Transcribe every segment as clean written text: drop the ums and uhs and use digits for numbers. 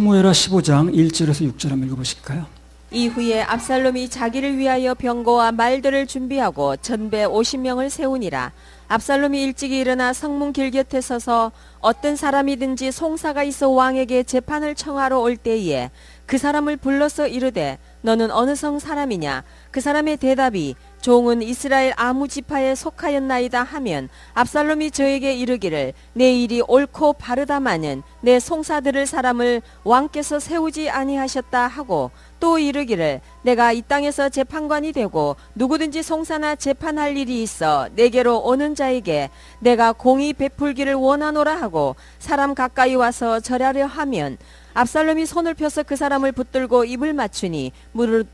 사무엘하 15장 1절에서 6절 한번 읽어보실까요? 이후에 압살롬이 자기를 위하여 병거와 말들을 준비하고 전배 50명을 세우니라. 압살롬이 일찍이 일어나 성문 길 곁에 서서 어떤 사람이든지 송사가 있어 왕에게 재판을 청하러 올 때에 그 사람을 불러서 이르되 너는 어느 성 사람이냐? 그 사람의 대답이 종은 이스라엘 아무 지파에 속하였나이다 하면 압살롬이 저에게 이르기를 내 일이 옳고 바르다마는 내 송사 들을 사람을 왕께서 세우지 아니하셨다 하고 또 이르기를 내가 이 땅에서 재판관이 되고 누구든지 송사나 재판할 일이 있어 내게로 오는 자에게 내가 공의 베풀기를 원하노라 하고 사람 가까이 와서 절하려 하면 압살롬이 손을 펴서 그 사람을 붙들고 입을 맞추니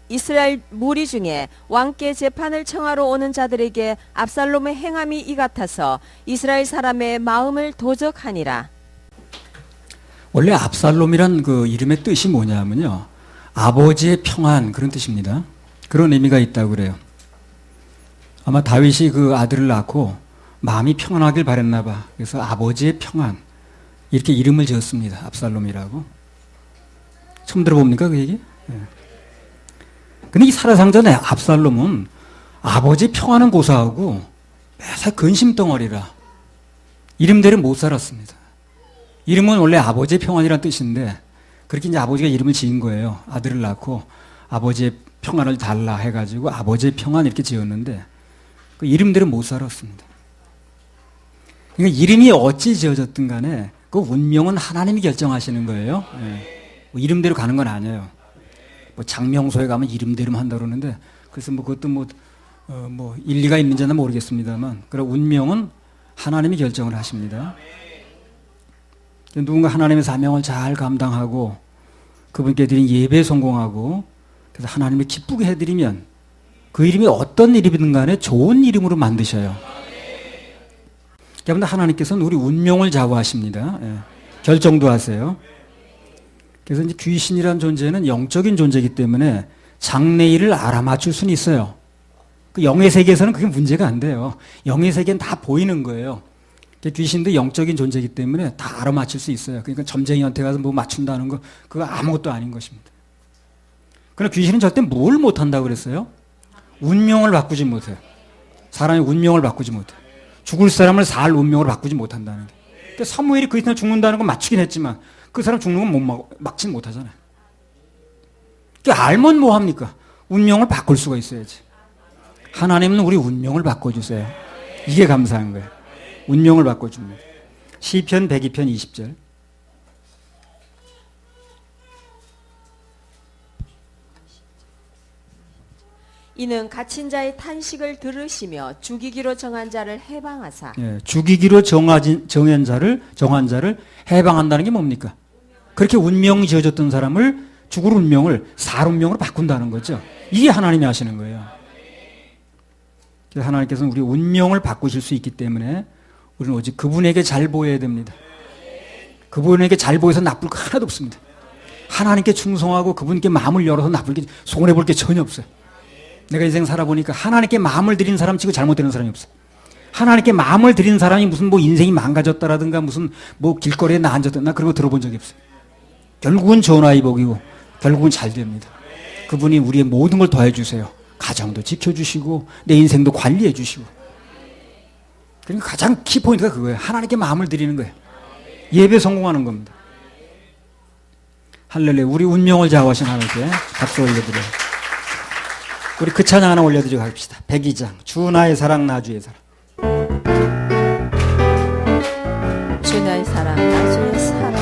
이스라엘 무리 중에 왕께 재판을 청하러 오는 자들에게 압살롬의 행함이 이 같아서 이스라엘 사람의 마음을 도적하니라. 원래 압살롬이란 그 이름의 뜻이 뭐냐면요, 아버지의 평안, 그런 뜻입니다. 그런 의미가 있다고 그래요. 아마 다윗이 그 아들을 낳고 마음이 평안하길 바랬나 봐. 그래서 아버지의 평안, 이렇게 이름을 지었습니다. 압살롬이라고. 처음 들어봅니까 그 얘기? 네. 근데 이 살아상전에 압살롬은 아버지 평안은 고사하고 매사 근심덩어리라 이름대로 못 살았습니다. 이름은 원래 아버지의 평안이란 뜻인데 그렇게 이제 아버지가 이름을 지은 거예요. 아들을 낳고 아버지의 평안을 달라 해가지고 아버지의 평안 이렇게 지었는데 그 이름대로 못 살았습니다. 그러니까 이름이 어찌 지어졌든 간에 그 운명은 하나님이 결정하시는 거예요. 네. 뭐 이름대로 가는 건 아니에요. 뭐 장명소에 가면 이름대로만 한다 그러는데 그래서 뭐 그것도 뭐 일리가 있는지는 모르겠습니다만 그런 운명은 하나님이 결정을 하십니다. 누군가 하나님의 사명을 잘 감당하고 그분께 드린 예배에 성공하고 그래서 하나님을 기쁘게 해드리면 그 이름이 어떤 이름이든 간에 좋은 이름으로 만드셔요. 여러분들 하나님께서는 우리 운명을 좌우하십니다. 예. 결정도 하세요. 그래서 이제 귀신이라는 존재는 영적인 존재이기 때문에 장래일을 알아맞힐 수는 있어요. 그 영의 세계에서는 그게 문제가 안 돼요. 영의 세계는 다 보이는 거예요. 귀신도 영적인 존재이기 때문에 다 알아맞힐 수 있어요. 그러니까 점쟁이한테 가서 뭐 맞춘다는 거 그거 아무것도 아닌 것입니다. 그러나 귀신은 절대 뭘 못한다고 그랬어요? 운명을 바꾸지 못해요. 사람의 운명을 바꾸지 못해요. 죽을 사람을 살 운명을 바꾸지 못한다는 게. 그러니까 사무엘이 그 이튿날 죽는다는 건 맞추긴 했지만 그 사람 죽는 건 막지는 못하잖아요. 그러니까 알면 뭐합니까? 운명을 바꿀 수가 있어야지. 하나님은 우리 운명을 바꿔주세요. 이게 감사한 거예요. 운명을 바꿔줍니다. 시편 102편 20절. 이는 갇힌 자의 탄식을 들으시며 죽이기로 정한 자를 해방하사. 예, 죽이기로 정한 자를 해방한다는 게 뭡니까? 그렇게 운명이 지어졌던 사람을 죽을 운명을 살 운명으로 바꾼다는 거죠. 이게 하나님이 하시는 거예요. 그래서 하나님께서는 우리 운명을 바꾸실 수 있기 때문에 우리는 오직 그분에게 잘 보여야 됩니다. 그분에게 잘 보여서 나쁠 거 하나도 없습니다. 하나님께 충성하고 그분께 마음을 열어서 나쁠 게 손해볼 게 전혀 없어요. 내가 인생 살아보니까 하나님께 마음을 드린 사람 치고 잘못되는 사람이 없어요. 하나님께 마음을 드린 사람이 무슨 뭐 인생이 망가졌다라든가 무슨 뭐 길거리에 나 앉았다 나 그런 거 들어본 적이 없어요. 결국은 전화위 복이고 결국은 잘 됩니다. 그분이 우리의 모든 걸 더해 주세요. 가정도 지켜주시고 내 인생도 관리해 주시고. 그러니까 가장 키포인트가 그거예요. 하나님께 마음을 드리는 거예요. 예배 성공하는 겁니다. 할렐루야. 우리 운명을 좌우하신 하나님께 박수 올려드려요. 우리 그 찬양 하나 올려드리고 갑시다. 102장 주 나의 사랑 나 주의 사랑. 주 나의 사랑 나 주의 사랑.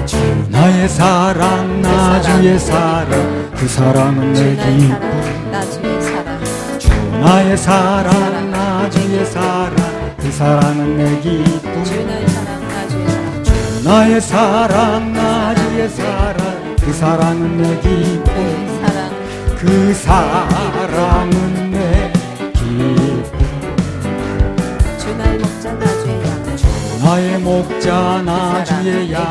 주 나의 사랑 나 주의 사랑 그 사랑은 내 기쁨. 나 주의 사랑. 주 나의 사랑 나 주의 사랑 그 사랑은 내 기쁨. 주 나의 사랑 나 주의 사랑. 주 나의 사랑 나 주의 사랑 그 사랑은 내 기쁨. 그 사랑은 내 기쁨. 주 나의 목자 나 주의 양. 주 나의 목자 나 주의 양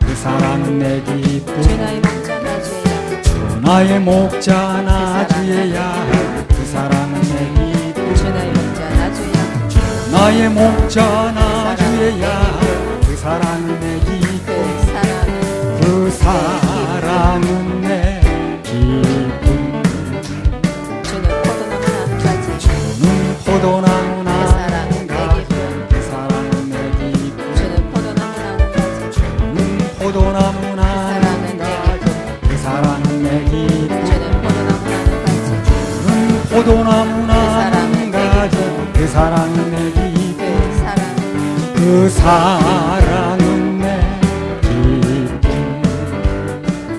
그 사랑은 내 기쁨. 주 나의 목자 나 주의 양. 주 나의 목자 나 주의 양 그 사랑은 내 기쁨. 주 나의 목자 나 주의 양. 주 나의 목자 나 주의 양 그 사랑은 내 기쁨. 사랑은 내 기쁨.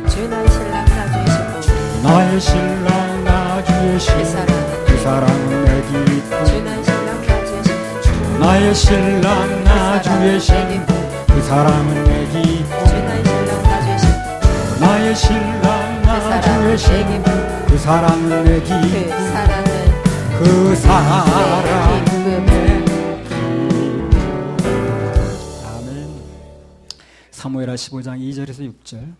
주 나의 신랑 나주의 신부 나의 신랑 나주의 신부. 그 사랑은 내 기쁨. 주 나의 신랑 나주의 신부 나의 신랑 나주의 신부. 그 사랑은 내 기쁨. 주 나의 신랑 나주의 신부 나의 신랑 나주의 신부. 그 사랑은 내 기쁨. 그 사랑은 그 사랑은 내 기쁨. 아멘. 사무엘하 15장 2절에서 6절.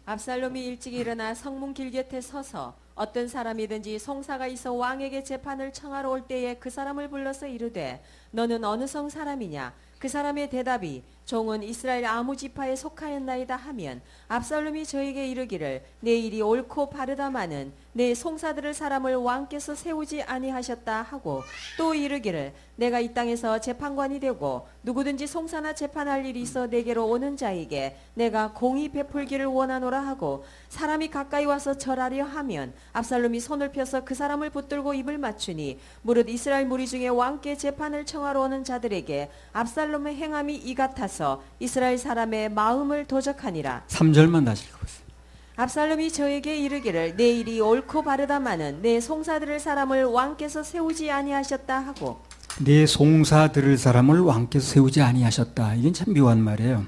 압살롬이 일찍 일어나 성문 길 곁에 서서 어떤 사람이든지 송사가 있어 왕에게 재판을 청하러 올 때에 그 사람을 불러서 이르되 너는 어느 성 사람이냐? 그 사람의 대답이 종은 이스라엘 아무 지파에 속하였나이다 하면 압살롬이 저에게 이르기를 내 일이 옳고 바르다마는 내 송사들을 사람을 왕께서 세우지 아니하셨다 하고 또 이르기를 내가 이 땅에서 재판관이 되고 누구든지 송사나 재판할 일이 있어 내게로 오는 자에게 내가 공의 베풀기를 원하노라 하고 사람이 가까이 와서 절하려 하면 압살롬이 손을 펴서 그 사람을 붙들고 입을 맞추니 무릇 이스라엘 무리 중에 왕께 재판을 청하러 오는 자들에게 압살롬의 행함이 이 같아서 이스라엘 사람의 마음을 도적하니라. 3절만 다시 읽어보세요. 압살롬이 저에게 이르기를 내 일이 옳고 바르다마는 내 송사들을 사람을 왕께서 세우지 아니하셨다 하고 내 송사 들을 사람을 왕께서 세우지 아니하셨다. 이게 참 묘한 말이에요.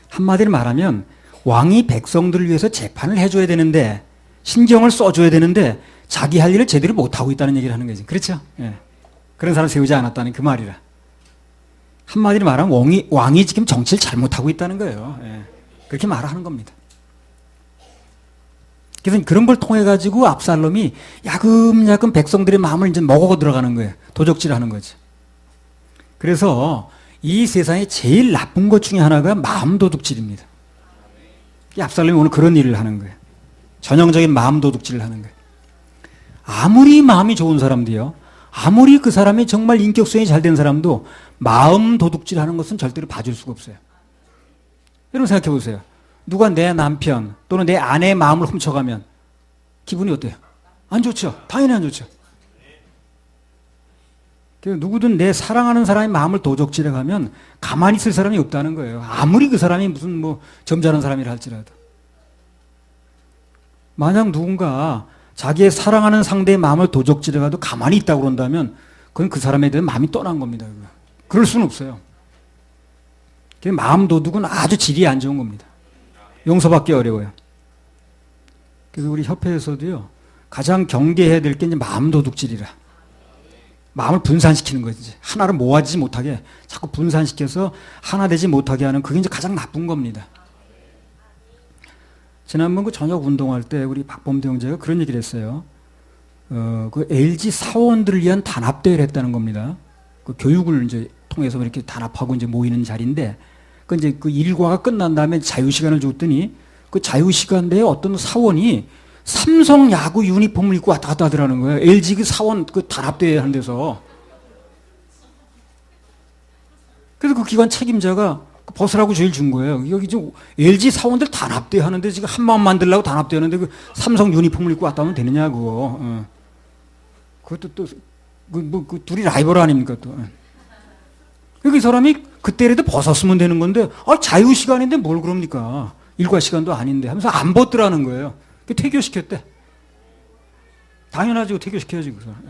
한마디로 말하면 왕이 백성들을 위해서 재판을 해줘야 되는데 신경을 써줘야 되는데 자기 할 일을 제대로 못하고 있다는 얘기를 하는 거지. 그렇죠? 예. 그런 사람 세우지 않았다는 그 말이라. 한마디로 말하면 왕이 지금 정치를 잘못하고 있다는 거예요. 예. 그렇게 말하는 겁니다. 그래서 그런 걸 통해 가지고 압살롬이 야금야금 백성들의 마음을 이제 먹어 들어가는 거예요. 도적질하는 거죠. 그래서 이 세상에 제일 나쁜 것 중에 하나가 마음 도둑질입니다. 이 압살롬이 오늘 그런 일을 하는 거예요. 전형적인 마음 도둑질을 하는 거예요. 아무리 마음이 좋은 사람도요, 아무리 그 사람이 정말 인격성이 잘 된 사람도 마음 도둑질하는 것은 절대로 봐줄 수가 없어요. 여러분 생각해 보세요. 누가 내 남편 또는 내 아내의 마음을 훔쳐가면 기분이 어때요? 안 좋죠. 당연히 안 좋죠. 그래서 누구든 내 사랑하는 사람의 마음을 도적질해 가면 가만히 있을 사람이 없다는 거예요. 아무리 그 사람이 무슨 뭐 점잖은 사람이라 할지라도. 만약 누군가 자기의 사랑하는 상대의 마음을 도적질해 가도 가만히 있다고 그런다면 그건 그 사람에 대한 마음이 떠난 겁니다. 그럴 수는 없어요. 마음 도둑은 아주 질이 안 좋은 겁니다. 용서받기 어려워요. 그래서 우리 협회에서도요, 가장 경계해야 될 게 이제 마음 도둑질이라. 마음을 분산시키는 거지. 하나를 모아지지 못하게 자꾸 분산시켜서 하나 되지 못하게 하는 그게 이제 가장 나쁜 겁니다. 지난번 그 저녁 운동할 때 우리 박범대 형제가 그런 얘기를 했어요. 그 LG 사원들을 위한 단합대회를 했다는 겁니다. 그 교육을 이제 통해서 이렇게 단합하고 이제 모이는 자리인데, 그 이제 그 일과가 끝난 다음에 자유시간을 줬더니 그 자유시간 내에 어떤 사원이 삼성 야구 유니폼을 입고 왔다 갔다 하더라는 거예요. LG 그 사원 그 단합대회 하는 데서. 그래서 그 기관 책임자가 벗으라고 제일 준 거예요. 여기 지금 LG 사원들 단합대회 하는데 지금 한마음 만들려고 단합대회 하는데 그 삼성 유니폼을 입고 왔다 하면 되느냐, 그거. 그것도 또, 그 둘이 라이벌 아닙니까, 또. 이 사람이 그때라도 벗었으면 되는 건데, 자유시간인데 뭘 그럽니까? 일과시간도 아닌데 하면서 안 벗더라는 거예요. 퇴교시켰대. 당연하지, 퇴교시켜야지, 그 사람.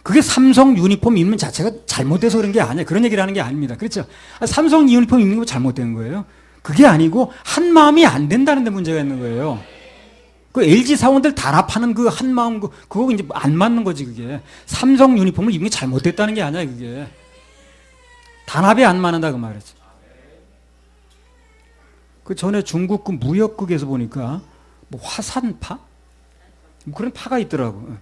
그게 삼성 유니폼 입는 자체가 잘못돼서 그런 게 아니에요. 그런 얘기를 하는 게 아닙니다. 그렇죠? 삼성 유니폼 입는 거 잘못된 거예요. 그게 아니고, 한 마음이 안 된다는 데 문제가 있는 거예요. 그 LG 사원들 단합하는 그 한 마음, 그거 이제 안 맞는 거지, 그게. 삼성 유니폼을 입는 게 잘못됐다는 게 아니야, 그게. 단합이 안 맞는다, 그 말이지. 그 전에 중국 그 무역극에서 보니까 뭐 화산파? 뭐 그런 파가 있더라고.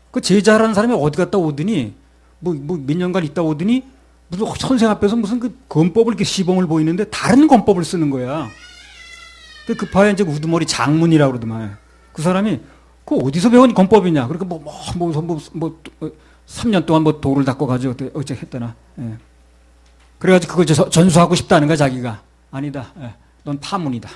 그 제자라는 사람이 어디 갔다 오더니 뭐 몇 년간 있다 오더니 무슨 선생 앞에서 무슨 그 권법을 이렇게 시범을 보이는데 다른 권법을 쓰는 거야. 그 파에 이제 우두머리 장문이라고 그러더만. 그 사람이 그 어디서 배운 권법이냐? 그러니까 3년 동안 뭐 돌을 닦고 가지고 어째 했더나. 예. 그래가지고 그걸 전수하고 싶다는 거야, 자기가. 아니다. 예. 넌 파문이다.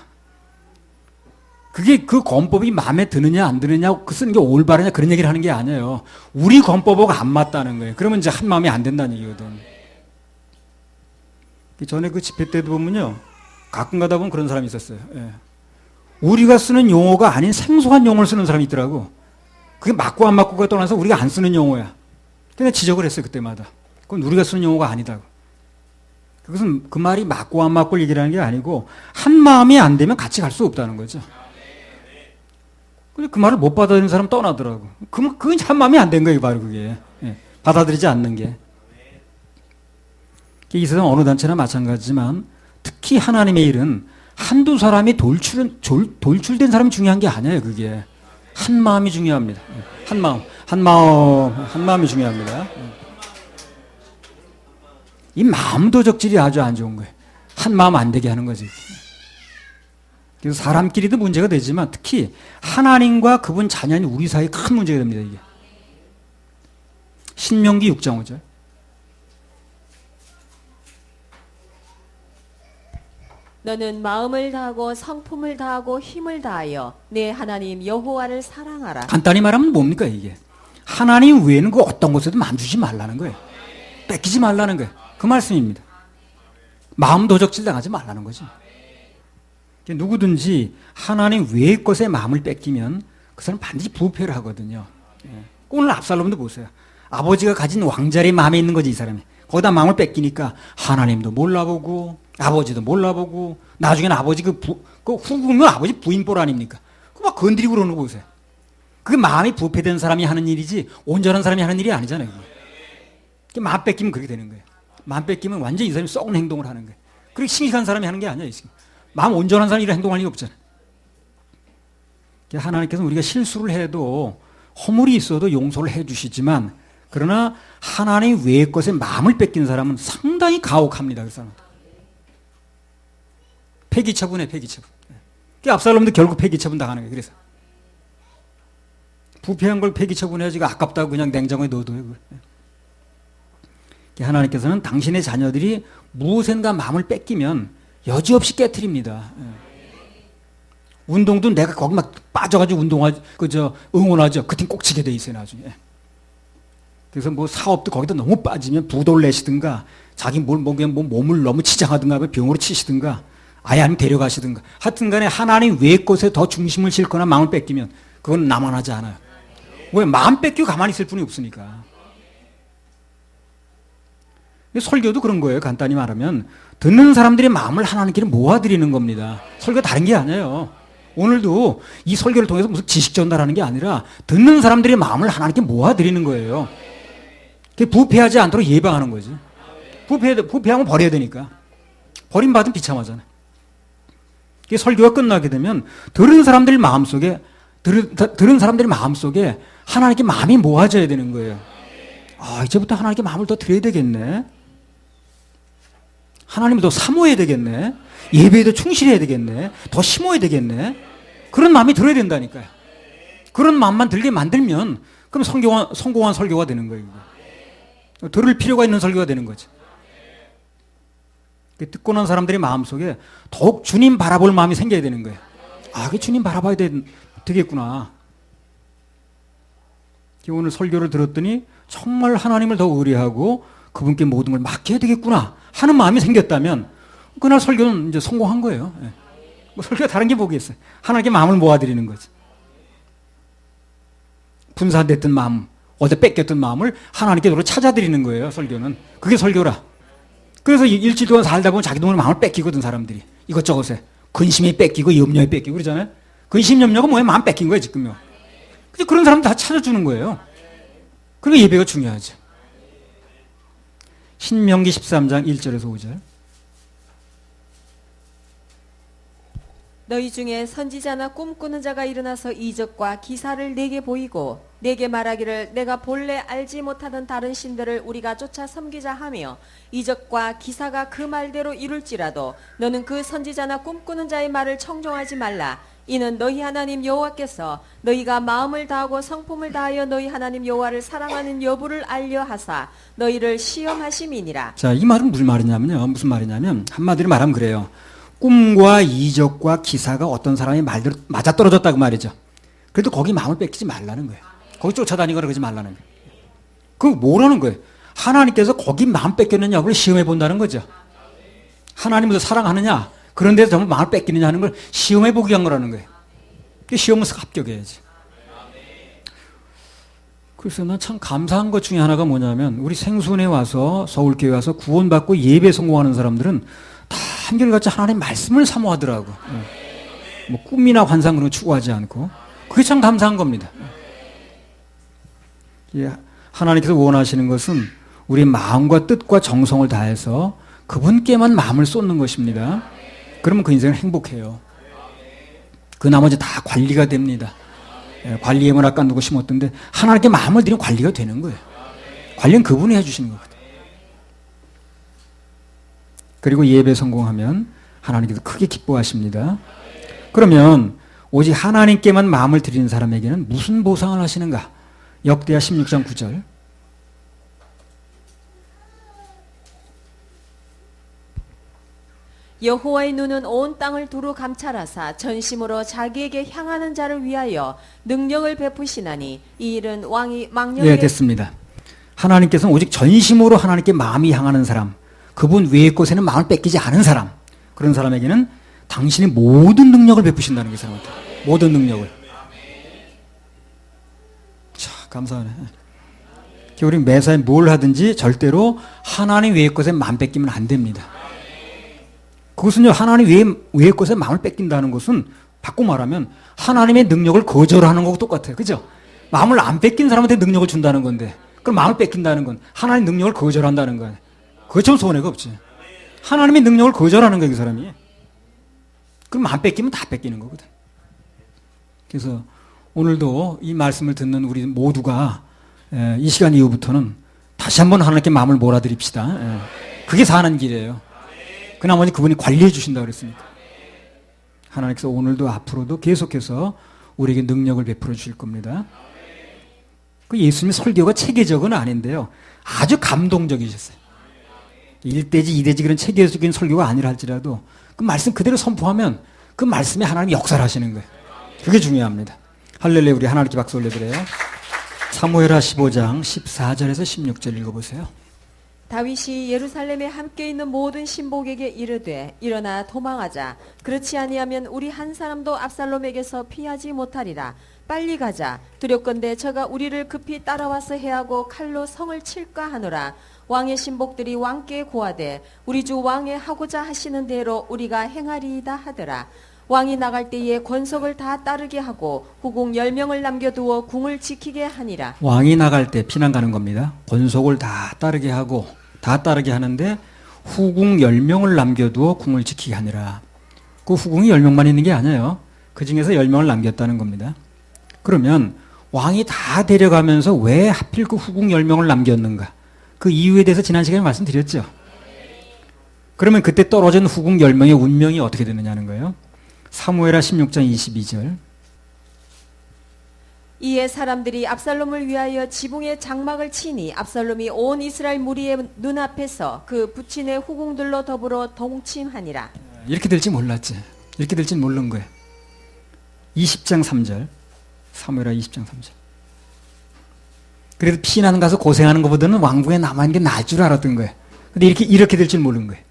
그게 그 권법이 마음에 드느냐 안 드느냐 그 쓰는 게 올바르냐 그런 얘기를 하는 게 아니에요. 우리 권법하고 안 맞다는 거예요. 그러면 이제 한 마음이 안 된다는 얘기거든. 전에 그 집회 때도 보면요. 가끔 가다 보면 그런 사람이 있었어요. 예. 우리가 쓰는 용어가 아닌 생소한 용어를 쓰는 사람이 있더라고. 그게 맞고 안 맞고가 떠나서 우리가 안 쓰는 용어야. 근데 지적을 했어요, 그때마다. 그건 우리가 쓰는 용어가 아니다고. 그것은 그 말이 맞고 안 맞고 얘기라는 게 아니고 한 마음이 안 되면 같이 갈 수 없다는 거죠. 근데 그 말을 못 받아들이는 사람 떠나더라고. 그건 한 마음이 안 된 거예요, 바로 그게. 예. 받아들이지 않는 게. 이 세상 어느 단체나 마찬가지지만 특히 하나님의 일은 한두 사람이 돌출된 사람이 중요한 게 아니에요, 그게. 한 마음이 중요합니다. 한 마음이 중요합니다. 이 마음 도적질이 아주 안 좋은 거예요. 한 마음 안 되게 하는 거지. 그래서 사람끼리도 문제가 되지만 특히 하나님과 그분 자녀인 우리 사이에 큰 문제가 됩니다, 이게. 신명기 6장 5절. 너는 마음을 다하고 성품을 다하고 힘을 다하여 내 하나님 여호와를 사랑하라. 간단히 말하면 뭡니까 이게? 하나님 외에는 그 어떤 곳에도 마음 주지 말라는 거예요. 뺏기지 말라는 거예요. 그 말씀입니다. 마음 도적질 당하지 말라는 거죠. 누구든지 하나님 외의 것에 마음을 뺏기면 그 사람 반드시 부패를 하거든요. 오늘 압살롬도 보세요. 아버지가 가진 왕자리 마음에 있는 거지, 이 사람이. 거기다 마음을 뺏기니까 하나님도 몰라보고 아버지도 몰라보고 나중에는 아버지 그 후궁은 아버지 부인볼 아닙니까? 그거 막 건드리고 그러는 거 보세요. 그게 마음이 부패된 사람이 하는 일이지 온전한 사람이 하는 일이 아니잖아요. 그게. 마음 뺏기면 그렇게 되는 거예요. 마음 뺏기면 완전히 이 사람이 썩은 행동을 하는 거예요. 그렇게 싱식한 사람이 하는 게 아니야. 마음 온전한 사람이 이런 행동할 리가 없잖아요. 하나님께서는 우리가 실수를 해도 허물이 있어도 용서를 해 주시지만 그러나 하나님 외의 것에 마음을 뺏긴 사람은 상당히 가혹합니다. 그 사람은. 폐기처분해, 폐기처분. 압살롬도 결국 폐기처분 당하는 거예요. 그래서 부패한 걸 폐기처분해야지 아깝다고 그냥 냉장고에 넣어둬요. 하나님께서는 당신의 자녀들이 무엇인가 마음을 뺏기면 여지없이 깨트립니다. 운동도 내가 거기 막 빠져가지고 응원하죠. 그 팀 꼭 지게 돼 있어요, 나중에. 그래서 뭐 사업도 거기다 너무 빠지면 부도를 내시든가 자기 몸을 너무 치장하든가 병으로 치시든가 아예 아니면 데려가시든가 하여튼 간에 하나님 외의 것에 더 중심을 싣거나 마음을 뺏기면 그건 나만하지 않아요. 왜? 마음 뺏기고 가만히 있을 분이 없으니까. 설교도 그런 거예요. 간단히 말하면 듣는 사람들의 마음을 하나님께 모아드리는 겁니다. 설교가 다른 게 아니에요. 오늘도 이 설교를 통해서 무슨 지식 전달하는 게 아니라 듣는 사람들의 마음을 하나님께 모아드리는 거예요. 부패하지 않도록 예방하는 거지. 부패하면 버려야 되니까. 버림받으면 비참하잖아요. 설교가 끝나게 되면 들은 사람들 마음속에 하나님께 마음이 모아져야 되는 거예요. 아, 이제부터 하나님께 마음을 더 드려야 되겠네. 하나님을 더 사모해야 되겠네. 예배에 더 충실해야 되겠네. 더 심어야 되겠네. 그런 마음이 들어야 된다니까요. 그런 마음만 들게 만들면 그럼 성공한 설교가 되는 거예요. 들을 필요가 있는 설교가 되는 거죠. 듣고 난 사람들의 마음속에 더욱 주님 바라볼 마음이 생겨야 되는 거예요. 아, 그 주님 바라봐야 되겠구나. 오늘 설교를 들었더니 정말 하나님을 더 의뢰하고 그분께 모든 걸 맡겨야 되겠구나 하는 마음이 생겼다면 그날 설교는 이제 성공한 거예요. 뭐 설교가 다른 게 뭐겠어요. 하나님께 마음을 모아드리는 거죠. 분산됐던 마음, 어디 뺏겼던 마음을 하나님께 도로 찾아드리는 거예요. 설교는. 그게 설교라. 그래서 일주일 동안 살다 보면 자기 동물 마음을 뺏기거든, 사람들이. 이것저것에. 근심에 뺏기고 염려에 뺏기고 그러잖아요. 근심, 염려가 뭐야? 마음 뺏긴 거예요, 지금요. 그런 사람 다 찾아주는 거예요. 그러니까 예배가 중요하죠. 신명기 13장 1절에서 5절. 너희 중에 선지자나 꿈꾸는 자가 일어나서 이적과 기사를 내게 보이고 내게 말하기를 내가 본래 알지 못하던 다른 신들을 우리가 쫓아 섬기자 하며 이적과 기사가 그 말대로 이룰지라도 너는 그 선지자나 꿈꾸는 자의 말을 청종하지 말라. 이는 너희 하나님 여호와께서 너희가 마음을 다하고 성품을 다하여 너희 하나님 여호와를 사랑하는 여부를 알려 하사 너희를 시험하심이니라. 자, 이 말은 무슨 말이냐면 한마디로 말하면 그래요. 꿈과 이적과 기사가 어떤 사람의 말대로 맞아떨어졌다고 말이죠. 그래도 거기 마음을 뺏기지 말라는 거예요. 거기 쫓아다니거나 그러지 말라는 거예요. 그거 뭐라는 거예요? 하나님께서 거기 마음 뺏겼느냐고 시험해 본다는 거죠. 하나님을 사랑하느냐? 그런데 정말 마음을 뺏기느냐 하는 걸 시험해 보기 위한 거라는 거예요. 시험을 합격해야지. 그래서 난 참 감사한 것 중에 하나가 뭐냐면 우리 생순에 와서 서울교회 와서 구원받고 예배 성공하는 사람들은 다 한결같이 하나님 말씀을 사모하더라고. 뭐 꿈이나 환상 그런 거 추구하지 않고. 그게 참 감사한 겁니다. 하나님께서 원하시는 것은 우리의 마음과 뜻과 정성을 다해서 그분께만 마음을 쏟는 것입니다. 그러면 그 인생은 행복해요. 그 나머지 다 관리가 됩니다. 관리예물 아까 누구 심었던데 하나님께 마음을 들이면 관리가 되는 거예요. 관리는 그분이 해주시는 거거든요. 그리고 예배 성공하면 하나님께서 크게 기뻐하십니다. 그러면 오직 하나님께만 마음을 드리는 사람에게는 무슨 보상을 하시는가? 역대하 16장 9절. 여호와의 눈은 온 땅을 두루 감찰하사 전심으로 자기에게 향하는 자를 위하여 능력을 베푸시나니 이 일은 왕이 망령에게 네, 됐습니다. 하나님께서는 오직 전심으로 하나님께 마음이 향하는 사람, 그분 외의 곳에는 마음을 뺏기지 않은 사람, 그런 사람에게는 당신의 모든 능력을 베푸신다는 게 사람한테. 모든 능력을. 자, 감사하네. 우리 매사에 뭘 하든지 절대로 하나님 외의 것에 마음 뺏기면 안 됩니다. 그것은요, 하나님 외의 것에 마음을 뺏긴다는 것은 바꿔 말하면 하나님의 능력을 거절하는 거고 똑같아요. 그죠? 마음을 안 뺏긴 사람한테 능력을 준다는 건데, 그럼 마음을 뺏긴다는 건 하나님 능력을 거절한다는 거예요. 그것처럼 손해가 없지. 하나님의 능력을 거절하는 거예요, 그 사람이. 그럼 안 뺏기면 다 뺏기는 거거든. 그래서 오늘도 이 말씀을 듣는 우리 모두가 이 시간 이후부터는 다시 한번 하나님께 마음을 몰아드립시다. 그게 사는 길이에요. 그 나머지 그분이 관리해 주신다 그랬으니까. 하나님께서 오늘도 앞으로도 계속해서 우리에게 능력을 베풀어 주실 겁니다. 그 예수님 설교가 체계적은 아닌데요. 아주 감동적이셨어요. 1대지 2대지 그런 체계적인 설교가 아니라 할지라도 그 말씀 그대로 선포하면 그 말씀에 하나님이 역사를 하시는 거예요. 그게 중요합니다. 할렐루야. 우리 하나님께 박수 올려드려요. 사무엘하 15장 14절에서 16절 읽어보세요. 다윗이 예루살렘에 함께 있는 모든 신복에게 이르되 일어나 도망하자. 그렇지 아니하면 우리 한 사람도 압살롬에게서 피하지 못하리라. 빨리 가자. 두렵건대 저가 우리를 급히 따라와서 해하고 칼로 성을 칠까 하노라. 왕의 신복들이 왕께 고하되 우리 주 왕의 하고자 하시는 대로 우리가 행하리이다 하더라. 왕이 나갈 때에 권속을 다 따르게 하고 후궁 10명을 남겨두어 궁을 지키게 하니라. 왕이 나갈 때 피난 가는 겁니다. 권속을 다 따르게 하고 다 따르게 하는데 후궁 10명을 남겨두어 궁을 지키게 하니라. 그 후궁이 10명만 있는 게 아니에요. 그 중에서 10명을 남겼다는 겁니다. 그러면 왕이 다 데려가면서 왜 하필 그 후궁 10명을 남겼는가? 그 이유에 대해서 지난 시간에 말씀드렸죠. 그러면 그때 떨어진 후궁 10명의 운명이 어떻게 되느냐는 거예요. 사무엘하 16장 22절. 이에 사람들이 압살롬을 위하여 지붕에 장막을 치니 압살롬이 온 이스라엘 무리의 눈앞에서 그 부친의 후궁들로 더불어 동침하니라. 이렇게 될지 몰랐지. 이렇게 될지 모르는 거예요. 20장 3절. 사무엘하 20장 3절. 그래도 피난 가서 고생하는 것보다는 왕궁에 남아있는 게 나을 줄 알았던 거예요. 근데 이렇게 될 줄 모르는 거예요.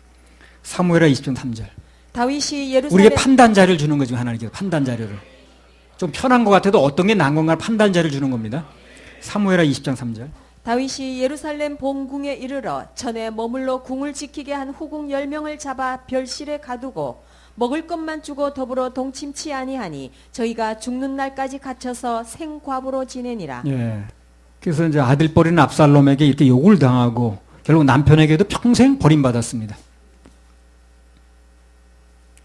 사무엘하 20장 3절. 다윗이 예루살렘 우리에게 판단 자료를 주는 거죠. 하나님께서 판단 자료를. 좀 편한 것 같아도 어떤 게 나은 건가 판단 자료를 주는 겁니다. 사무엘하 20장 3절. 다윗이 예루살렘 본궁에 이르러 전에 머물러 궁을 지키게 한 후궁 10명을 잡아 별실에 가두고 먹을 것만 주고 더불어 동침치 아니하니 저희가 죽는 날까지 갇혀서 생과부로 지내니라. 예. 그래서 이제 아들 버리는 압살롬에게 이렇게 욕을 당하고 결국 남편에게도 평생 버림받았습니다.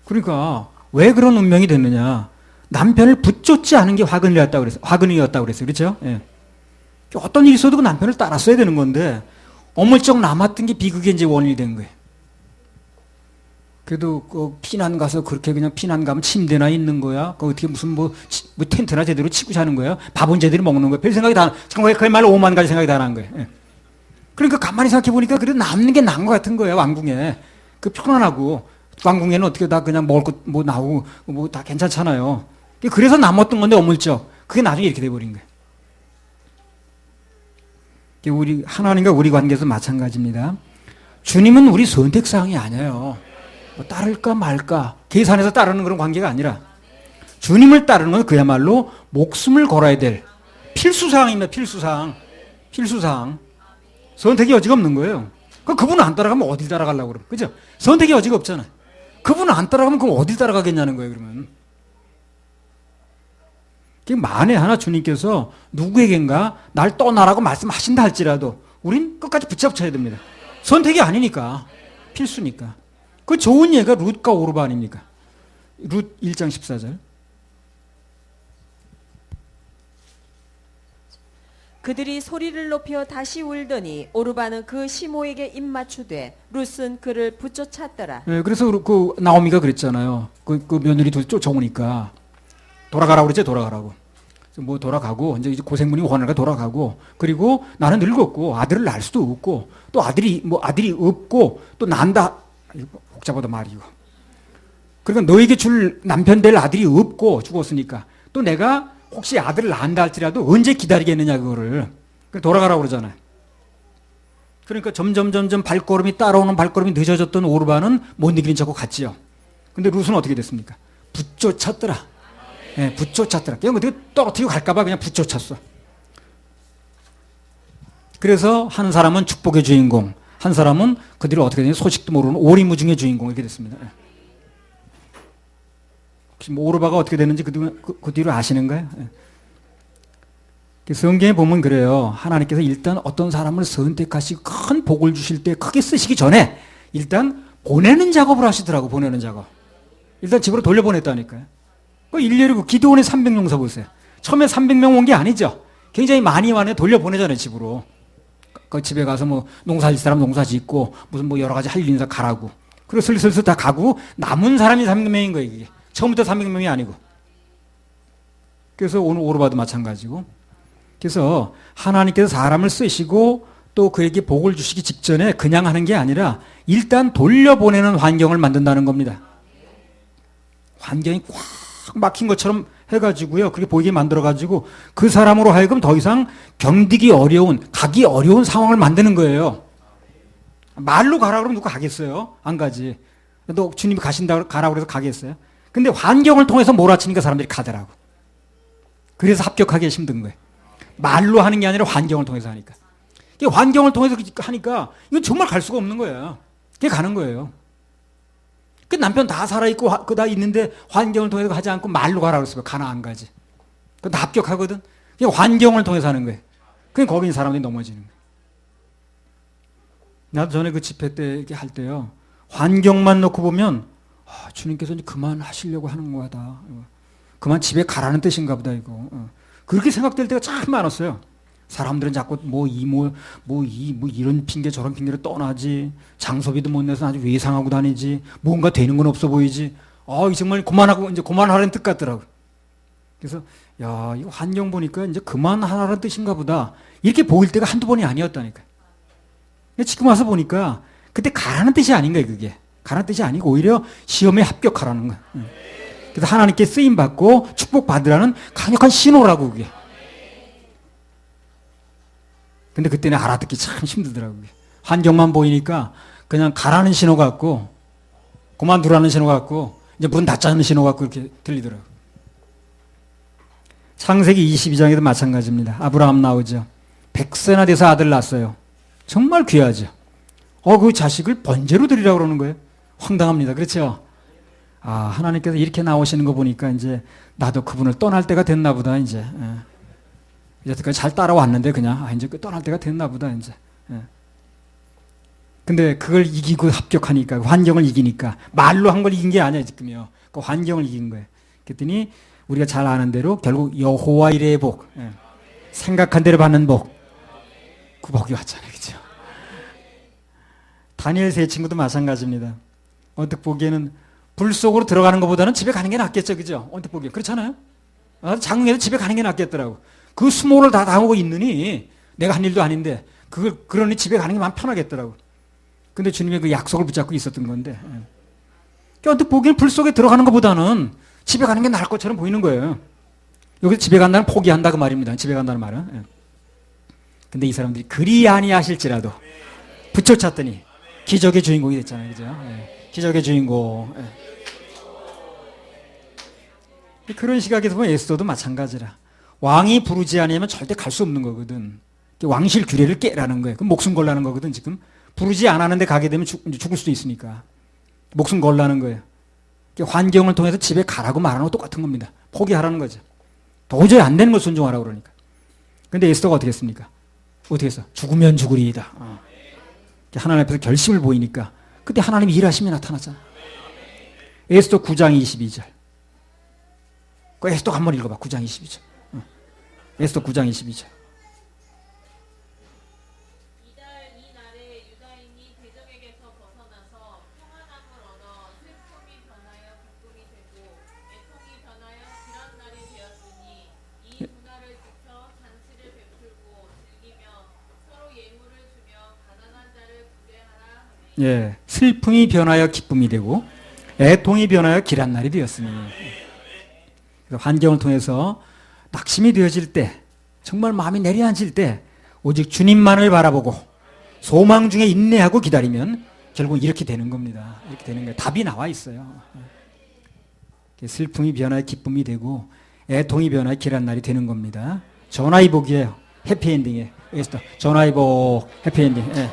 그러니까 왜 그런 운명이 됐느냐? 남편을 붙잡지 않은 게 화근이었다고 그랬어요. 화근이었다고 그랬어요. 그렇죠? 예. 어떤 일이 있어도 그 남편을 따랐어야 되는 건데 어물쩍 남았던 게 비극의 이제 원인이 된 거예요. 그래도 그 피난 가서 그렇게 그냥 피난 가면 침대나 있는 거야. 그 어떻게 무슨 뭐 텐트나 제대로 치고 자는 거야. 밥은 제대로 먹는 거야. 별 생각이 다 그야말로 5만 가지 생각이 다 난 거예요. 예. 그러니까 가만히 생각해 보니까 그래도 남는 게 나은 것 같은 거예요. 왕궁에 그 편안하고 왕궁에는 어떻게 다 그냥 먹을 것 뭐 나오고 뭐 다 괜찮잖아요. 그래서 남았던 건데 어물쩍 그게 나중에 이렇게 돼버린 거예요. 우리 하나님과 우리 관계에서 마찬가지입니다. 주님은 우리 선택사항이 아니에요. 뭐 따를까 말까 계산해서 따르는 그런 관계가 아니라 주님을 따르는 건 그야말로 목숨을 걸어야 될 필수사항입니다. 필수사항. 선택의 여지가 없는 거예요. 그분은 안 따라가면 어딜 따라가려고 그러면. 그죠? 선택의 여지가 없잖아요. 그분은 안 따라가면 그럼 어딜 따라가겠냐는 거예요, 그러면. 만에 하나 주님께서 누구에겐가 날 떠나라고 말씀하신다 할지라도 우린 끝까지 붙잡쳐야 됩니다. 선택이 아니니까. 필수니까. 그 좋은 예가 룻과 오르바 아닙니까? 룻 1장 14절. 그들이 소리를 높여 다시 울더니 오르바는 그 시모에게 입맞추되 룻은 그를 붙쫓았더라. 네, 그래서 그 나오미가 그랬잖아요. 그 며느리 둘 쫓아오니까 돌아가라고 그랬죠. 돌아가라고. 뭐 돌아가고 이제 고생분이 원하니까 돌아가고 그리고 나는 늙었고 아들을 낳을 수도 없고 또 아들이 없고 또 난다. 복잡하다 말이고. 그러니까 너에게 줄 남편 될 아들이 없고 죽었으니까 또 내가 혹시 아들을 낳는다 할지라도 언제 기다리겠느냐 그거를. 돌아가라고 그러잖아요. 그러니까 점점 발걸음이 따라오는 발걸음이 늦어졌던 오르바는 못 이기는 척하고 갔지요. 근데 룻은 어떻게 됐습니까? 붙쫓았더라. 예, 붙쫓았더라. 그냥 어떻게 떨어뜨리고 갈까봐 그냥 붙쫓았어. 그래서 한 사람은 축복의 주인공, 한 사람은 그 뒤로 어떻게 되냐 소식도 모르는 오리무중의 주인공 이렇게 됐습니다. 예. 혹시 뭐 오르바가 어떻게 되는지 그 뒤로 아시는가요? 예. 성경에 보면 그래요. 하나님께서 일단 어떤 사람을 선택하시고 큰 복을 주실 때 크게 쓰시기 전에 일단 보내는 작업을 하시더라고. 보내는 작업. 일단 집으로 돌려보냈다니까요. 그 일일이 기드온의 300명 서보세요. 처음에 300명 온 게 아니죠. 굉장히 많이 와네 돌려보내잖아요. 집으로. 그 집에 가서 뭐 농사 질 사람 농사 짓고 무슨 뭐 여러 가지 할 일 있는 사람 가라고. 그리고 슬슬 다 가고 남은 사람이 300명인 거예요. 이게. 처음부터 300명이 아니고. 그래서 오늘 오르바도 마찬가지고. 그래서 하나님께서 사람을 쓰시고 또 그에게 복을 주시기 직전에 그냥 하는 게 아니라 일단 돌려보내는 환경을 만든다는 겁니다. 환경이 꽉 막힌 것처럼 해가지고요. 그렇게 보이게 만들어가지고 그 사람으로 하여금 더 이상 견디기 어려운, 가기 어려운 상황을 만드는 거예요. 말로 가라 그러면 누가 가겠어요? 안 가지. 너 주님이 가라고 그래서 가겠어요? 근데 환경을 통해서 몰아치니까 사람들이 가더라고. 그래서 합격하기 힘든 거예요. 말로 하는 게 아니라 환경을 통해서 하니까. 환경을 통해서 하니까 이건 정말 갈 수가 없는 거예요. 그게 가는 거예요. 그 남편 다 살아있고 다 있는데 환경을 통해서 하지 않고 말로 가라고 했으면 가나 안 가지. 그건 다 합격하거든. 그게 환경을 통해서 하는 거예요. 그게 거기 있는 사람들이 넘어지는 거예요. 나도 전에 그 집회 때 이렇게 할 때요. 환경만 놓고 보면 주님께서 이제 그만하시려고 하는 거다. 그만 집에 가라는 뜻인가 보다 이거. 그렇게 생각될 때가 참 많았어요. 사람들은 자꾸 이런 핑계 저런 핑계를 떠나지. 장소비도 못 내서 아주 외상하고 다니지. 뭔가 되는 건 없어 보이지. 정말 그만하고 이제 그만하라는 뜻 같더라고. 그래서 이거 환경 보니까 이제 그만하라는 뜻인가 보다. 이렇게 보일 때가 한두 번이 아니었다니까. 지금 와서 보니까 그때 가라는 뜻이 아닌 거예요, 그게. 가라는 뜻이 아니고 오히려 시험에 합격하라는 거야. 그래서 하나님께 쓰임 받고 축복 받으라는 강력한 신호라고 그게. 근데 그때는 알아듣기 참 힘들더라고요. 환경만 보이니까 그냥 가라는 신호 같고 그만두라는 신호 같고 이제 문 닫자는 신호 같고 이렇게 들리더라고요. 창세기 22장에도 마찬가지입니다. 아브라함 나오죠. 100세나 돼서 아들 낳았어요. 정말 귀하죠. 그 자식을 번제로 드리라고 그러는 거예요. 황당합니다. 그렇죠? 하나님께서 이렇게 나오시는 거 보니까 이제 나도 그분을 떠날 때가 됐나 보다 이제. 여태까지 잘 따라왔는데 그냥 이제 떠날 때가 됐나 보다 이제. 근데 그걸 이기고 합격하니까 환경을 이기니까 말로 한 걸 이긴 게 아니야 지금요. 그 환경을 이긴 거예요. 그랬더니 우리가 잘 아는 대로 결국 여호와 이레의 복, 생각한 대로 받는 복, 그 복이 왔잖아요, 그렇죠? 다니엘 세 친구도 마찬가지입니다. 언뜻 보기에는 불 속으로 들어가는 것보다는 집에 가는 게 낫겠죠, 그죠? 언뜻 보기에 그렇잖아요. 장흥에도 집에 가는 게 낫겠더라고. 그 수모를 다 당하고 있느니 내가 한 일도 아닌데 그러니 집에 가는 게 마음 편하겠더라고. 근데 주님의 그 약속을 붙잡고 있었던 건데 언뜻 보기에는 불 속에 들어가는 것보다는 집에 가는 게 나을 것처럼 보이는 거예요. 여기서 집에 간다는 포기한다 그 말입니다. 집에 간다는 말은. 근데 이 사람들이 그리 아니하실지라도 붙여찼더니 기적의 주인공이 됐잖아요, 그죠? 기적의 주인공. 예. 그런 시각에서 보면 에스더도 마찬가지라. 왕이 부르지 않으면 절대 갈 수 없는 거거든. 왕실 규례를 깨라는 거예요. 그럼 목숨 걸라는 거거든 지금. 부르지 않았는데 가게 되면 죽을 수도 있으니까. 목숨 걸라는 거예요. 환경을 통해서 집에 가라고 말하는 거 똑같은 겁니다. 포기하라는 거죠. 도저히 안 되는 걸 순종하라고 그러니까. 근데 에스더가 어떻게 했습니까? 어떻게 했어? 죽으면 죽으리이다. 하나님 앞에서 결심을 보이니까 그때 하나님이 일하심이 나타나잖아. 에스더 9장 22절. 그 에스더 한번 읽어봐. 9장 22절. 에스더 9장 22절. 예, 슬픔이 변하여 기쁨이 되고 애통이 변하여 길한 날이 되었으니. 그래서 환경을 통해서 낙심이 되어질 때, 정말 마음이 내려앉을 때 오직 주님만을 바라보고 소망 중에 인내하고 기다리면 결국 이렇게 되는 겁니다. 이렇게 되는 거예요. 답이 나와 있어요. 슬픔이 변하여 기쁨이 되고 애통이 변하여 길한 날이 되는 겁니다. 전화위복이에요. 해피엔딩이에요. 전화위복 해피엔딩. 예.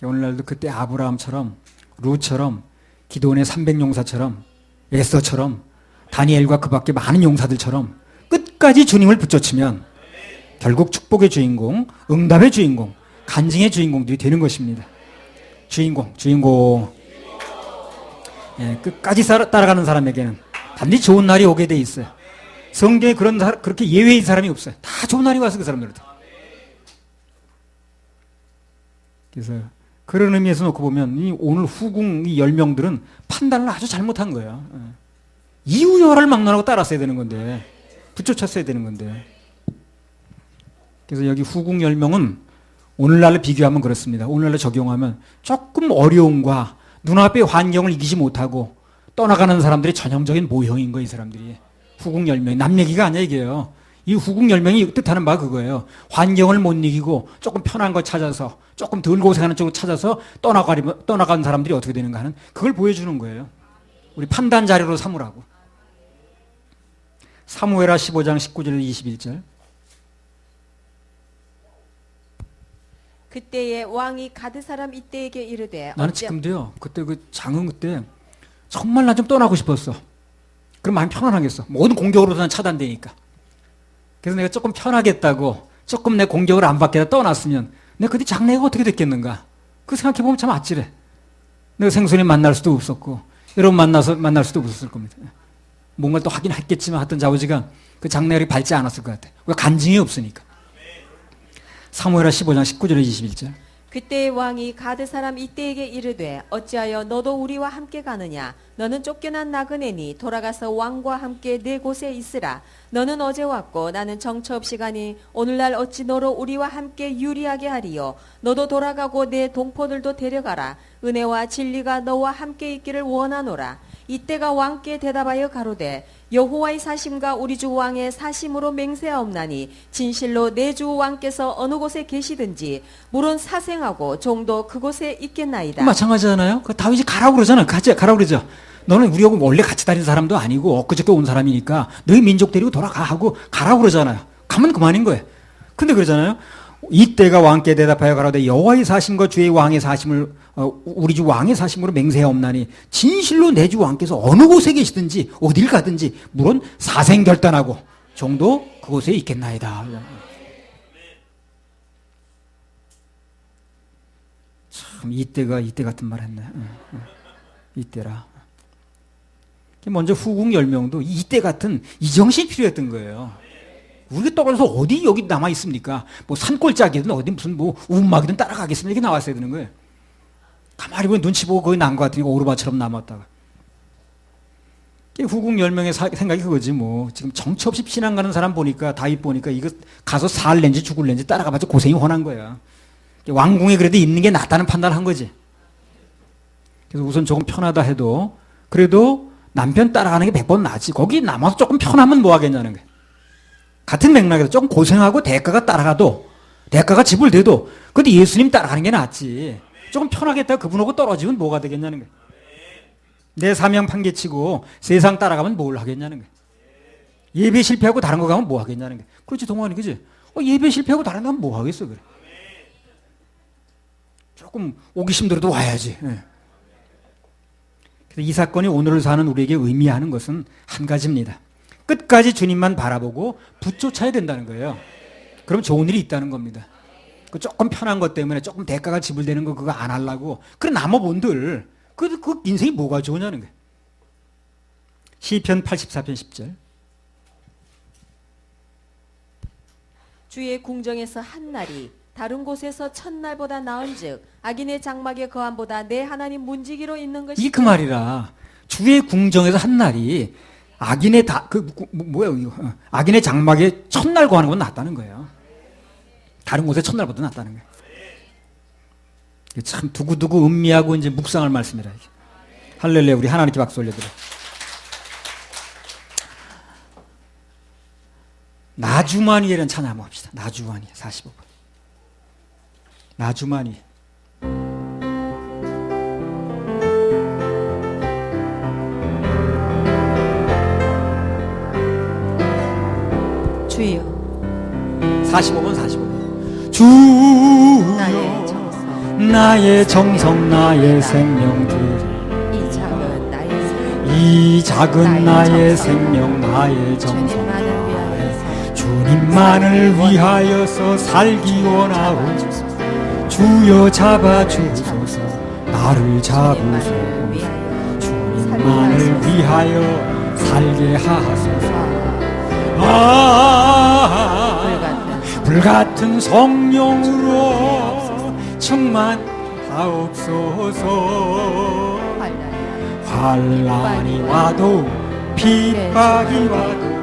오늘날도 그때 아브라함처럼 루처럼 기도원의 300용사처럼 에스더처럼 다니엘과 그 밖에 많은 용사들처럼 끝까지 주님을 붙잡으면 결국 축복의 주인공, 응답의 주인공, 간증의 주인공들이 되는 것입니다. 주인공. 예, 끝까지 따라가는 사람에게는 반드시 좋은 날이 오게 돼 있어요. 성경에 그렇게 예외인 사람이 없어요. 다 좋은 날이 와서 그 사람들한테. 그래서 그런 의미에서 놓고 보면 오늘 후궁 이 10명들은 판단을 아주 잘못한 거예요. 이유여를 막론하고 따랐어야 되는 건데, 붙여쳤어야 되는 건데. 그래서 여기 후궁 10명은 오늘날로 비교하면 그렇습니다. 오늘날로 적용하면 조금 어려움과 눈앞의 환경을 이기지 못하고 떠나가는 사람들이 전형적인 모형인 거예요. 이 사람들이. 후궁 10명이. 남 얘기가 아니야 이게요. 이 후궁 10명이 뜻하는 바가 그거예요. 환경을 못 이기고 조금 편한 거 찾아서 조금 덜 고생하는 쪽으로 찾아서 떠나간 사람들이 어떻게 되는가 하는 그걸 보여주는 거예요. 우리 판단 자료로 삼으라고. 사무엘하 15장 19절 21절. 그때에 왕이 가드 사람 이때에게 이르되 나는 지금도요. 그때 그 장흥 그때 정말 나 좀 떠나고 싶었어. 그럼 마음이 편안하겠어. 모든 공격으로 난 차단되니까. 그래서 내가 조금 편하겠다고 조금 내 공격을 안 받게 떠났으면 내가 그때 장래가 어떻게 됐겠는가. 그 생각해보면 참 아찔해. 내가 생선이 만날 수도 없었고 여러분 만날 수도 없었을 겁니다. 뭔가를 또 하긴 했겠지만 하여튼 자우지가 그 장래를 밟지 않았을 것 같아. 왜 간증이 없으니까. 사무엘하 15장 19절에 21절. 그때 왕이 가드 사람 이때에게 이르되 어찌하여 너도 우리와 함께 가느냐 너는 쫓겨난 나그네니 돌아가서 왕과 함께 내 곳에 있으라 너는 어제 왔고 나는 정처 없이 가니 오늘날 어찌 너로 우리와 함께 유리하게 하리요 너도 돌아가고 내 동포들도 데려가라 은혜와 진리가 너와 함께 있기를 원하노라 이때가 왕께 대답하여 가로되 여호와의 사심과 우리 주 왕의 사심으로 맹세하옵나니 진실로 내 주 왕께서 어느 곳에 계시든지 물론 사생하고 종도 그곳에 있겠나이다. 마찬가지잖아요. 그 다윗이 가라고 그러잖아. 가라고 그러죠. 너는 우리하고 원래 같이 다니는 사람도 아니고 엊그저께 온 사람이니까 너희 민족 데리고 돌아가 하고 가라고 그러잖아요. 가면 그만인 거예요. 근데 그러잖아요. 이때가 왕께 대답하여 가로되 여호와의 사심과 주의 왕의 사심을 우리 주 왕의 사심으로 맹세하옵나니 진실로 내 주 왕께서 어느 곳에 계시든지 어딜 가든지 물론 사생결단하고 종도 그곳에 있겠나이다. 참 이때 같은 말 했네. 이때라. 먼저 후궁 10명도 이때 같은 이 정신이 필요했던 거예요. 우리가 떠나서 어디 여기 남아 있습니까? 뭐 산골짜기든 어디 무슨 뭐 우막이든 따라가겠습니까? 이렇게 나왔어야 되는 거예요. 가만히 보면 눈치 보고 거기 난 것 같으니까 오르바처럼 남았다가. 후궁 10명의 생각이 그거지 뭐. 지금 정처 없이 피난 가는 사람 보니까 다윗 보니까 이거 가서 살렌지 죽을렌지 따라가봤자 고생이 훤한 거야. 왕궁에 그래도 있는 게 낫다는 판단을 한 거지. 그래서 우선 조금 편하다 해도 그래도 남편 따라가는 게 100번 낫지. 거기 남아서 조금 편하면 뭐 하겠냐는 거야. 같은 맥락에서 조금 고생하고 대가가 따라가도 대가가 지불돼도 근데 예수님 따라가는 게 낫지. 조금 편하겠다 그분하고 떨어지면 뭐가 되겠냐는 거예요. 내 사명 판개치고 세상 따라가면 뭘 하겠냐는 거예요. 예배 실패하고 다른 거 가면 뭐 하겠냐는 거예요. 그렇지 동환이 그지? 예배 실패하고 다른 거 가면 뭐 하겠어 그래. 조금 오기 힘들어도 와야지. 예. 그래서 이 사건이 오늘을 사는 우리에게 의미하는 것은 한 가지입니다. 끝까지 주님만 바라보고 붙쫓아야 된다는 거예요. 그럼 좋은 일이 있다는 겁니다. 그 조금 편한 것 때문에 조금 대가가 지불되는 거 그거 안 하려고 그래 남아본들 그 인생이 뭐가 좋으냐는 거예요. 시편 84편 10절 주의 궁정에서 한 날이 다른 곳에서 첫날보다 나은즉 악인의 장막의 거함보다 내 하나님 문지기로 있는 것이 이 그 말이라 주의 궁정에서 한 날이 악인의 악인의 장막에 첫날 거하는 건 낫다는 거예요. 다른 곳에 첫날보다 낫다는 거예요. 참 두고두고 음미하고 이제 묵상할 말씀이라. 할렐루야. 우리 하나님께 박수 올려드려. 나주마니에는 찬양 한번 합시다. 나주마니 45번. 나주마니. 주여 45번 45번. 주여 나의 정성 나의 정성 나의 생명 드리 이 작은 나의 생명 나의 정성 주님만을 위하여서 살기 원하오. 주여 잡아주소서 나를 잡으소서. 주님만을 위하여 살게 하소서. 불같은 성령으로 충만하옵소서. 환난이 와도 핍박이 와도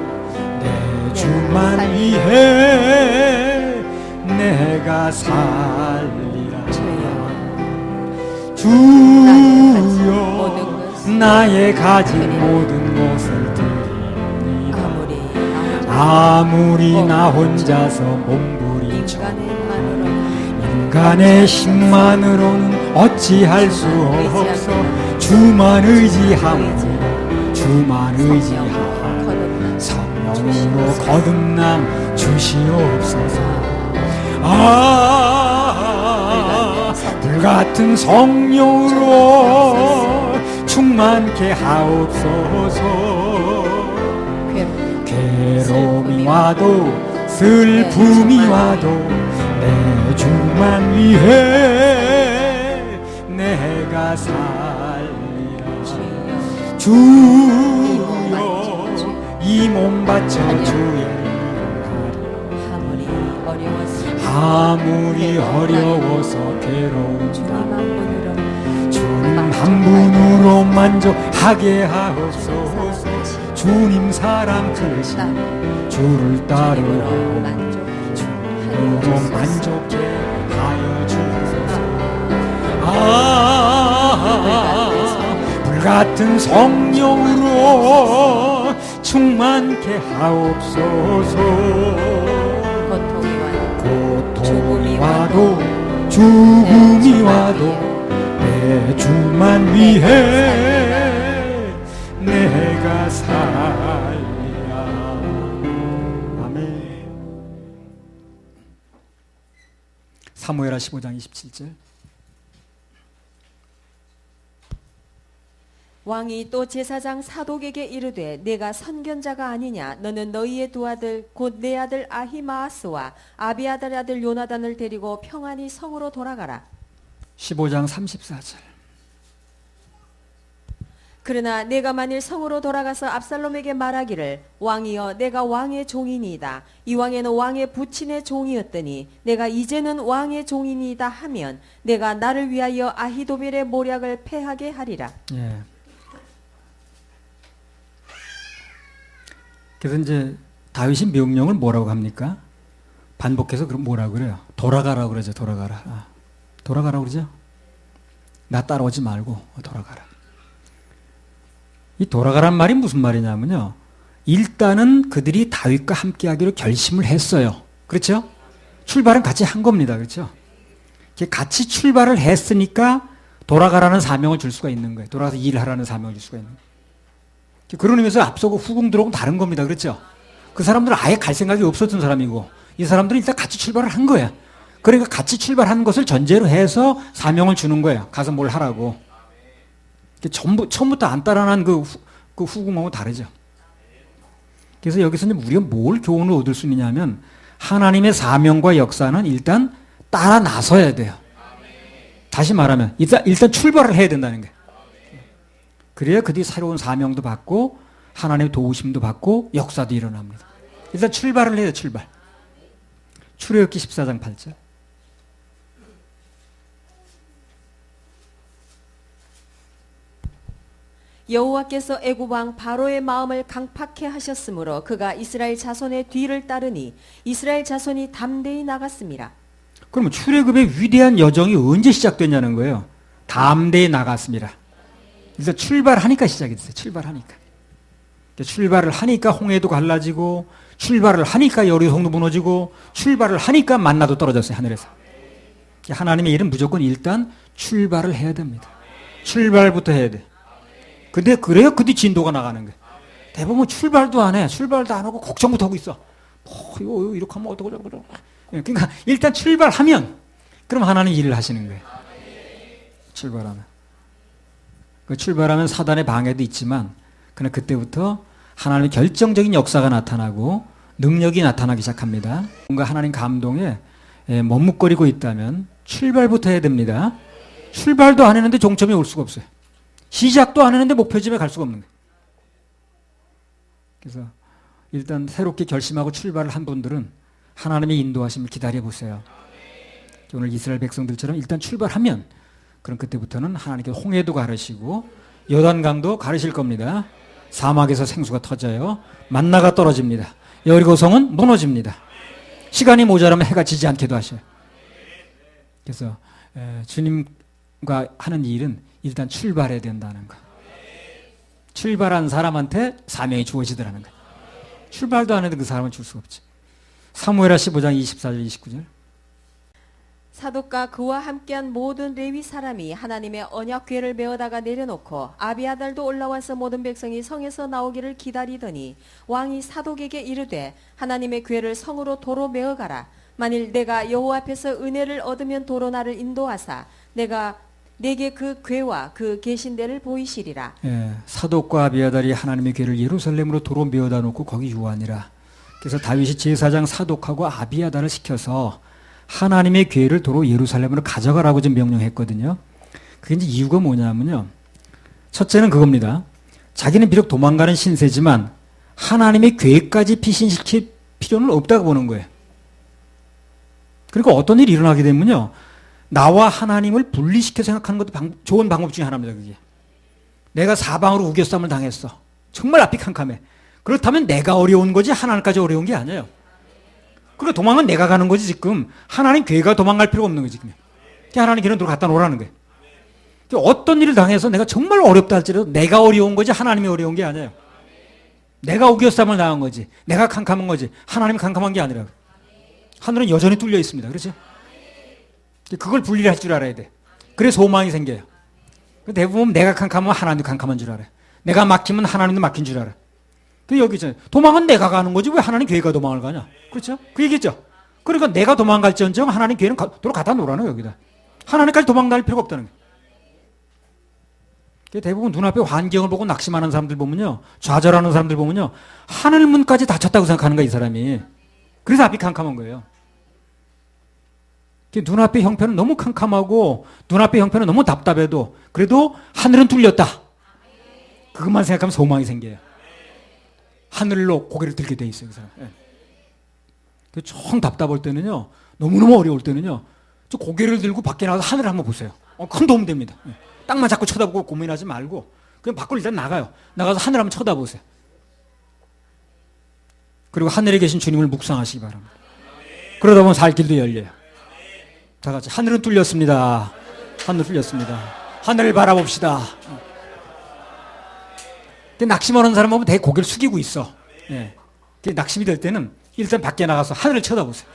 내 주만 위해 내가 살리라. 주여 나의 가진 모든 것을 드립니다. 아무리 나 혼자서 몸부림쳐 인간의 힘만으로는 어찌할 수 없어. 주만 의지하오. 주만 의지하오. 성령으로 거듭남 주시옵소서. 불같은 성령으로 충만케 하옵소서. 괴로움이 와도 슬픔이 와도 내 주만 위해 내가 살리라. 주여 이 몸 바쳐 주의 아무리 어려워서 괴로운다. 주님 한 분으로 만족하게 하옵소서. 주님 사랑 크신 주를 따르라오. 주님으로 만족해 하여 주소서. 불같은 성령으로 충만케 하옵소서. 고통이 와도 죽음이 와도 내 주만 위해 내가 살리라. 아멘. 사무엘하 15장 27절. 왕이 또 제사장 사독에게 이르되 내가 선견자가 아니냐. 너는 너희의 두 아들 곧 내 아들 아히마아스와 아비아달 아들 요나단을 데리고 평안히 성으로 돌아가라. 15장 34절. 그러나 내가 만일 성으로 돌아가서 압살롬에게 말하기를 왕이여 내가 왕의 종이니이다. 이왕에는 왕의 부친의 종이었더니 내가 이제는 왕의 종이니이다 하면 내가 나를 위하여 아히도벨의 모략을 패하게 하리라. 예. 그래서 이제 다윗이 명령을 뭐라고 합니까? 반복해서 그럼 뭐라고 그래요? 돌아가라고 그러죠. 돌아가라. 돌아가라고 그러죠. 나 따라오지 말고 돌아가라. 이 돌아가란 말이 무슨 말이냐면요. 일단은 그들이 다윗과 함께하기로 결심을 했어요. 그렇죠? 출발은 같이 한 겁니다. 그렇죠? 같이 출발을 했으니까 돌아가라는 사명을 줄 수가 있는 거예요. 돌아가서 일하라는 사명을 줄 수가 있는 거예요. 그런 의미에서 앞서고 후궁들하고는 다른 겁니다. 그렇죠? 그 사람들은 아예 갈 생각이 없었던 사람이고 이 사람들은 일단 같이 출발을 한 거야. 그러니까 같이 출발한 것을 전제로 해서 사명을 주는 거예요. 가서 뭘 하라고. 전부 처음부터 안 따라난 그 후궁하고 다르죠. 그래서 여기서 우리가 뭘 교훈을 얻을 수 있냐면 하나님의 사명과 역사는 일단 따라 나서야 돼요. 다시 말하면 일단 출발을 해야 된다는 거예요. 그래야 그 뒤 새로운 사명도 받고 하나님의 도우심도 받고 역사도 일어납니다. 일단 출발을 해야 돼요. 출발. 출애굽기 14장 8절. 여호와께서 애굽 왕 바로의 마음을 강팍해 하셨으므로 그가 이스라엘 자손의 뒤를 따르니 이스라엘 자손이 담대히 나갔습니다. 그러면 출애굽의 위대한 여정이 언제 시작됐냐는 거예요. 담대히 나갔습니다. 그래서 출발하니까 시작이 됐어요. 출발하니까. 출발을 하니까 홍해도 갈라지고 출발을 하니까 여리고성도 무너지고 출발을 하니까 만나도 떨어졌어요. 하늘에서. 하나님의 일은 무조건 일단 출발을 해야 됩니다. 출발부터 해야 돼. 근데 그래야 그 뒤 진도가 나가는 거예요. 대부분 출발도 안 해. 출발도 안 하고 걱정부터 하고 있어. 이거 이렇게 하면 어떡하고 저러고. 그러니까 일단 출발하면 그럼 하나님 일을 하시는 거예요. 출발하면. 그 출발하면 사단의 방해도 있지만 그러나 그때부터 하나님의 결정적인 역사가 나타나고 능력이 나타나기 시작합니다. 뭔가 하나님 감동에 머뭇거리고 있다면 출발부터 해야 됩니다. 출발도 안 했는데 종점에 올 수가 없어요. 시작도 안 했는데 목표점에 갈 수가 없는 거예요. 그래서 일단 새롭게 결심하고 출발을 한 분들은 하나님의 인도하심을 기다려보세요. 오늘 이스라엘 백성들처럼 일단 출발하면 그럼 그때부터는 하나님께서 홍해도 가르시고 요단강도 가르실 겁니다. 사막에서 생수가 터져요. 만나가 떨어집니다. 여리고성은 무너집니다. 시간이 모자라면 해가 지지 않게도 하셔요. 그래서 주님과 하는 일은 일단 출발해야 된다는 거. 출발한 사람한테 사명이 주어지더라는 거. 출발도 안 해도 그 사람은 줄 수가 없지. 사무엘하 15장 24절 29절. 사독과 그와 함께한 모든 레위 사람이 하나님의 언약 궤를 메어다가 내려놓고 아비아달도 올라와서 모든 백성이 성에서 나오기를 기다리더니 왕이 사독에게 이르되 하나님의 궤를 성으로 도로 메어가라. 만일 내가 여호와 앞에서 은혜를 얻으면 도로 나를 인도하사 내가 내게 그 궤와 그 계신 데를 보이시리라. 예, 사독과 아비아달이 하나님의 궤를 예루살렘으로 도로 메어다 놓고 거기 유하니라. 그래서 다윗이 제사장 사독하고 아비아달을 시켜서 하나님의 궤를 도로 예루살렘으로 가져가라고 좀 명령했거든요. 그게 이제 이유가 뭐냐면요. 첫째는 그겁니다. 자기는 비록 도망가는 신세지만 하나님의 궤까지 피신시킬 필요는 없다고 보는 거예요. 그러니까 어떤 일이 일어나게 되면요. 나와 하나님을 분리시켜 생각하는 것도 좋은 방법 중에 하나입니다. 그게. 내가 사방으로 우겨쌈을 당했어. 정말 앞이 캄캄해. 그렇다면 내가 어려운 거지 하나님까지 어려운 게 아니에요. 그러니까 도망은 내가 가는 거지 지금. 하나님 궤가 도망갈 필요가 없는 거지 지금. 하나님 궤는 갖다 놓으라는 거예요. 어떤 일을 당해서 내가 정말 어렵다 할지라도 내가 어려운 거지 하나님이 어려운 게 아니에요. 내가 우겨쌈을 당한 거지. 내가 캄캄한 거지. 하나님이 캄캄한 게 아니라. 하늘은 여전히 뚫려 있습니다. 그렇죠? 그걸 분리를 할 줄 알아야 돼. 그래 소망이 생겨요. 대부분 내가 캄캄하면 하나님도 캄캄한 줄 알아요. 내가 막히면 하나님도 막힌 줄 알아요. 여기 있잖아요. 도망은 내가 가는 거지 왜 하나님 궤가 도망을 가냐? 그렇죠? 그 얘기죠. 그러니까 내가 도망갈지언정 하나님 궤는 도로 갖다 놓으라는 여기다. 하나님까지 도망갈 필요가 없다는 거예요. 대부분 눈앞에 환경을 보고 낙심하는 사람들 보면요. 좌절하는 사람들 보면요. 하늘문까지 닫혔다고 생각하는 거야 이 사람이. 그래서 앞이 캄캄한 거예요. 눈앞의 형편은 너무 캄캄하고 눈앞의 형편은 너무 답답해도 그래도 하늘은 뚫렸다. 그것만 생각하면 소망이 생겨요. 하늘로 고개를 들게 돼 있어요. 그 사람. 예. 총 답답할 때는요. 너무너무 어려울 때는요. 저 고개를 들고 밖에 나가서 하늘을 한번 보세요. 큰 도움 됩니다. 예. 땅만 자꾸 쳐다보고 고민하지 말고 그냥 밖으로 일단 나가요. 나가서 하늘 한번 쳐다보세요. 그리고 하늘에 계신 주님을 묵상하시기 바랍니다. 그러다 보면 살 길도 열려요. 다 같이 하늘은 뚫렸습니다. 하늘 뚫렸습니다. 하늘을 바라봅시다. 근데 낙심하는 사람 보면 되게 고개를 숙이고 있어. 예. 낙심이 될 때는 일단 밖에 나가서 하늘을 쳐다보세요.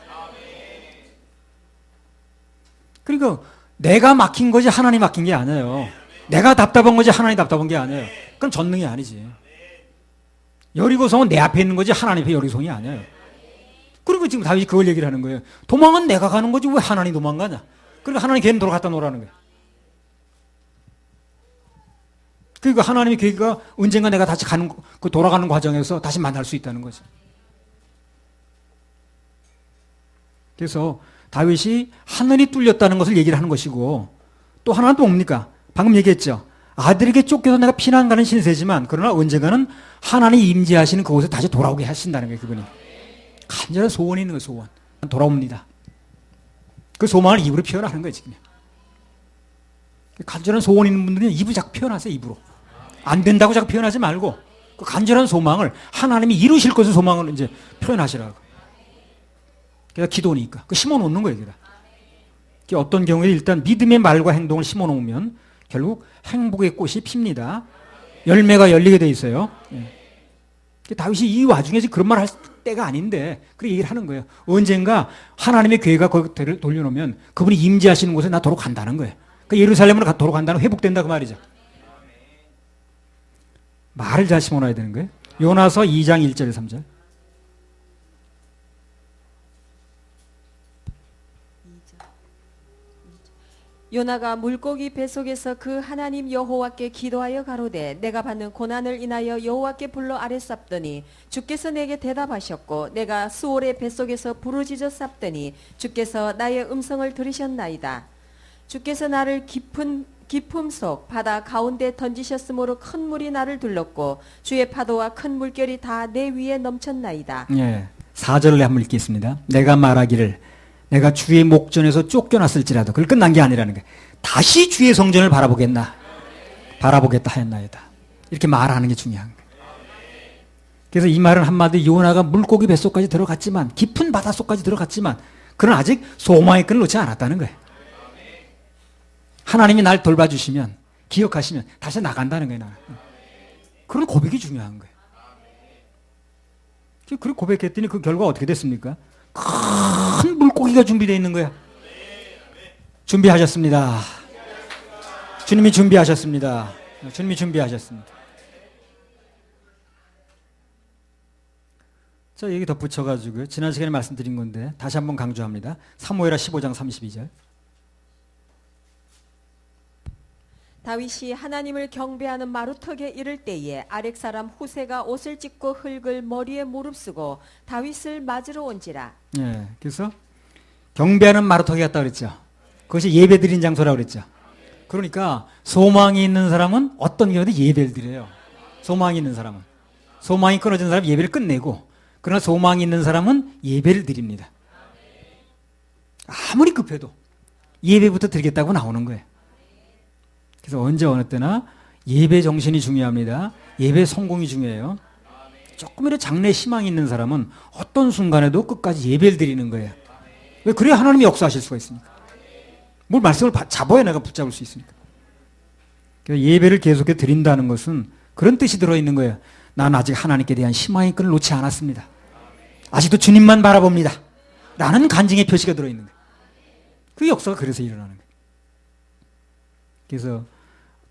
그러니까 내가 막힌 거지 하나님 막힌 게 아니에요. 내가 답답한 거지 하나님 답답한 게 아니에요. 그럼 전능이 아니지. 여리고성은 내 앞에 있는 거지 하나님 앞에 여리고성이 아니에요. 그리고 지금 다윗이 그걸 얘기를 하는 거예요. 도망은 내가 가는 거지 왜 하나님 도망가냐. 그러니까 하나님 걔는 돌아갔다 놓으라는 거예요. 그러니까 하나님의 계획가 언젠가 내가 다시 가는 그 돌아가는 과정에서 다시 만날 수 있다는 거죠. 그래서 다윗이 하늘이 뚫렸다는 것을 얘기를 하는 것이고 또 하나는 또 뭡니까? 방금 얘기했죠. 아들에게 쫓겨서 내가 피난 가는 신세지만 그러나 언젠가는 하나님이 임재하시는 그곳에 다시 돌아오게 하신다는 거예요. 그분이. 간절한 소원이 있는 거예요. 소원. 돌아옵니다. 그 소망을 입으로 표현하는 거예요. 지금. 간절한 소원 있는 분들은 입을 자꾸 표현하세요. 입으로. 안 된다고 자꾸 표현하지 말고 그 간절한 소망을 하나님이 이루실 것을 소망을 이제 표현하시라고. 그래서 기도니까. 그 심어 놓는 거예요. 어떤 경우에 일단 믿음의 말과 행동을 심어 놓으면 결국 행복의 꽃이 핍니다. 열매가 열리게 돼 있어요. 다윗이 이 와중에 그런 말 할 때가 아닌데 그렇게 얘기를 하는 거예요. 언젠가 하나님의 교회가 거기를 돌려놓으면 그분이 임재하시는 곳에 나 도로 간다는 거예요. 그 예루살렘으로 도로 간다는 회복된다 그 말이죠. 말을 잘 심어놔야 되는 거예요. 요나서 2장 1절 3절. 요나가 물고기 뱃속에서 그 하나님 여호와께 기도하여 가로되 내가 받는 고난을 인하여 여호와께 불러 아뢰쌉더니 주께서 내게 대답하셨고 내가 수올의 뱃속에서 부르짖어 쌉더니 주께서 나의 음성을 들으셨나이다. 주께서 나를 깊음 속 바다 가운데 던지셨으므로 큰 물이 나를 둘렀고 주의 파도와 큰 물결이 다 내 위에 넘쳤나이다. 예, 4절을 한번 읽겠습니다. 내가 말하기를 내가 주의 목전에서 쫓겨났을지라도 그걸 끝난 게 아니라는 거예요. 다시 주의 성전을 바라보겠다 하였나이다. 이렇게 말하는 게 중요한 거예요. 그래서 이 말은 한마디 요나가 물고기 뱃속까지 들어갔지만 깊은 바닷속까지 들어갔지만 그는 아직 소망의 끈을 놓지 않았다는 거예요. 하나님이 날 돌봐주시면 기억하시면 다시 나간다는 거예요. 나는. 그런 고백이 중요한 거예요. 그렇게 고백했더니 그 결과가 어떻게 됐습니까? 큰 물고기가 준비되어 있는 거야. 준비하셨습니다. 주님이 준비하셨습니다. 주님이 준비하셨습니다. 자, 여기 덧붙여가지고요. 지난 시간에 말씀드린 건데 다시 한번 강조합니다. 사무엘하 15장 32절. 다윗이 하나님을 경배하는 마루턱에 이를 때에 아렉 사람 후세가 옷을 찢고 흙을 머리에 무릅쓰고 다윗을 맞으러 온지라. 예, 그래서 경배하는 마루턱에 갔다 그랬죠. 그것이 예배드린 장소라고 그랬죠. 그러니까 소망이 있는 사람은 어떤 경우도 예배를 드려요. 소망이 있는 사람은. 소망이 끊어진 사람은 예배를 끝내고 그러나 소망이 있는 사람은 예배를 드립니다. 아무리 급해도 예배부터 드리겠다고 나오는 거예요. 그래서 언제 어느 때나 예배 정신이 중요합니다. 예배 성공이 중요해요. 조금이라도 장래 희망이 있는 사람은 어떤 순간에도 끝까지 예배를 드리는 거예요. 왜? 그래야 하나님이 역사하실 수가 있으니까. 뭘 말씀을 잡아야 내가 붙잡을 수 있으니까. 예배를 계속해 드린다는 것은 그런 뜻이 들어있는 거예요. 난 아직 하나님께 대한 희망의 끈을 놓지 않았습니다. 아직도 주님만 바라봅니다. 라는 간증의 표시가 들어있는 거예요. 그 역사가 그래서 일어나는 거예요. 그래서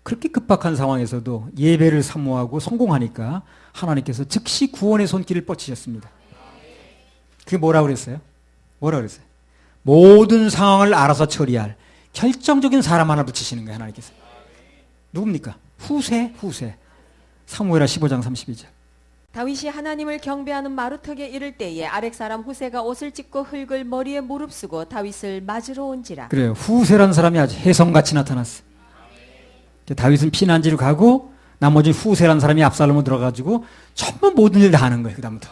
그렇게 급박한 상황에서도 예배를 사모하고 성공하니까 하나님께서 즉시 구원의 손길을 뻗치셨습니다. 그게 뭐라고 그랬어요? 뭐라고 그랬어요? 모든 상황을 알아서 처리할 결정적인 사람 하나 붙이시는 거예요. 하나님께서. 누굽니까? 후세. 사무엘하 15장 32절. 다윗이 하나님을 경배하는 마루턱에 이를 때에 아렉 사람 후세가 옷을 찢고 흙을 머리에 무릅쓰고 다윗을 맞으러 온지라. 그래요. 후세라는 사람이 아주 혜성같이 나타났어요. 다윗은 피난지로 가고 나머지 후세라는 사람이 압살롬으로 들어가지고 전부 모든 일 다 하는 거예요. 그 다음부터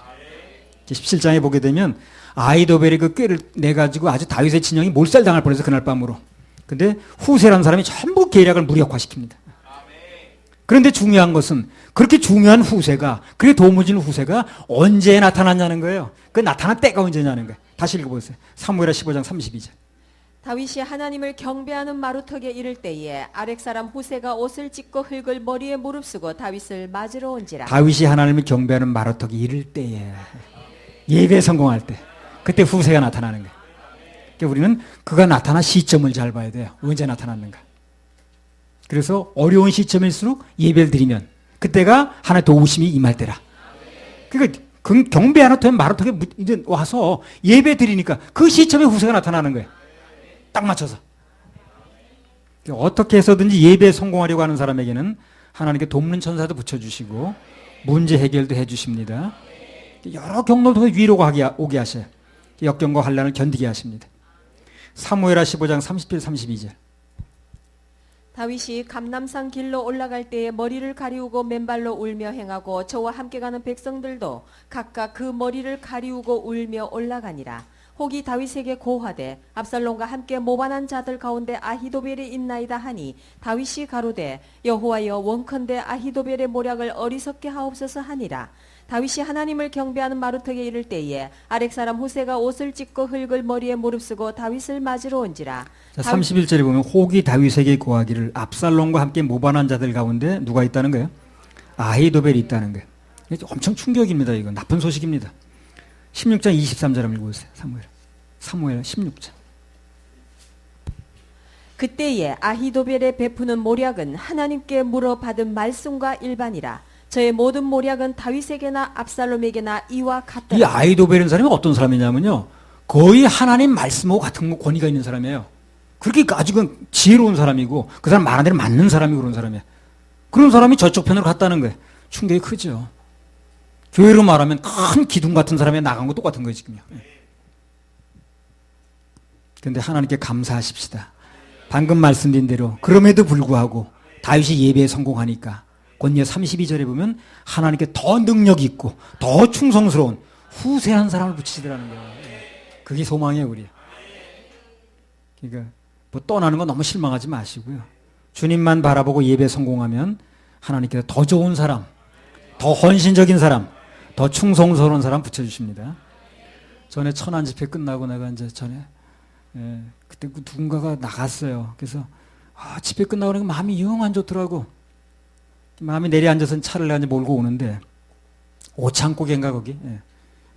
17장에 보게 되면 아이도벨이 그 꾀를 내가지고 아주 다윗의 진영이 몰살당할 뻔해서 그날 밤으로. 근데 후세라는 사람이 전부 계략을 무력화시킵니다. 그런데 중요한 것은 그렇게 중요한 후세가, 그게 도무진 후세가 언제 나타났냐는 거예요. 그 나타난 때가 언제냐는 거예요. 다시 읽어보세요. 사무엘하 15장 32절. 다윗이 하나님을 경배하는 마루턱에 이를 때에 아렉 사람 후세가 옷을 찢고 흙을 머리에 무릅쓰고 다윗을 맞으러 온지라. 다윗이 하나님을 경배하는 마루턱에 이를 때에 예배에 성공할 때 그때 후세가 나타나는 거예요. 그러니까 우리는 그가 나타난 시점을 잘 봐야 돼요. 언제 나타났는가. 그래서 어려운 시점일수록 예배를 드리면 그때가 하나의 도우심이 임할 때라. 그러니까 경배 하나 되면 마라톤에 이제 와서 예배 드리니까 그 시점에 후세가 나타나는 거예요. 딱 맞춰서. 어떻게 해서든지 예배에 성공하려고 하는 사람에게는 하나님께 돕는 천사도 붙여주시고 문제 해결도 해주십니다. 여러 경로를 통해 위로가 오게 하셔요. 역경과 환난을 견디게 하십니다. 사무엘하 15장 31, 32절. 다윗이 감람산 길로 올라갈 때에 머리를 가리우고 맨발로 울며 행하고 저와 함께 가는 백성들도 각각 그 머리를 가리우고 울며 올라가니라. 혹이 다윗에게 고하되 압살롬과 함께 모반한 자들 가운데 아히도벨이 있나이다 하니 다윗이 가로되 여호와여 원컨대 아히도벨의 모략을 어리석게 하옵소서 하니라. 다윗이 하나님을 경배하는 마루턱에 이를 때에 아렉 사람 후세가 옷을 찢고 흙을 머리에 무릅쓰고 다윗을 맞으러 온지라. 자, 31절에 보면 혹이 다윗에게 고하기를 압살롬과 함께 모반한 자들 가운데 누가 있다는 거예요? 아히도벨이 있다는 거예요. 엄청 충격입니다. 이건 나쁜 소식입니다. 16장 23절 한번 읽어보세요. 사무엘 16장. 그때에 아히도벨의 베푸는 모략은 하나님께 물어 받은 말씀과 일반이라. 저의 모든 모략은 다윗에게나 압살롬에게나 이와 같더라. 이 아히도벨은 사람이 어떤 사람이냐면요, 거의 하나님 말씀하고 같은 권위가 있는 사람이에요. 그렇게 아주 지혜로운 사람이고 그 사람 말한 대로 맞는 사람이고 그런 사람이에요. 그런 사람이 저쪽 편으로 갔다는 거예요. 충격이 크죠. 교회로 말하면 큰 기둥 같은 사람이 나간 거 똑같은 거예요, 지금요. 그런데 하나님께 감사하십시다. 방금 말씀드린 대로 그럼에도 불구하고 다윗이 예배에 성공하니까 권례 32절에 보면 하나님께 더 능력 있고 더 충성스러운 후세한 사람을 붙이시더라는 거예요. 그게 소망이에요, 우리. 그러니까 뭐 떠나는 건 너무 실망하지 마시고요. 주님만 바라보고 예배 성공하면 하나님께서 더 좋은 사람, 더 헌신적인 사람, 더 충성스러운 사람 붙여주십니다. 전에 천안 집회 끝나고 내가 이제 전에 그때 누군가가 나갔어요. 그래서 집회 끝나고 나니까 마음이 영 안 좋더라고. 마음이 내려앉아서 차를 내가 몰고 오는데 오창고개인가 거기?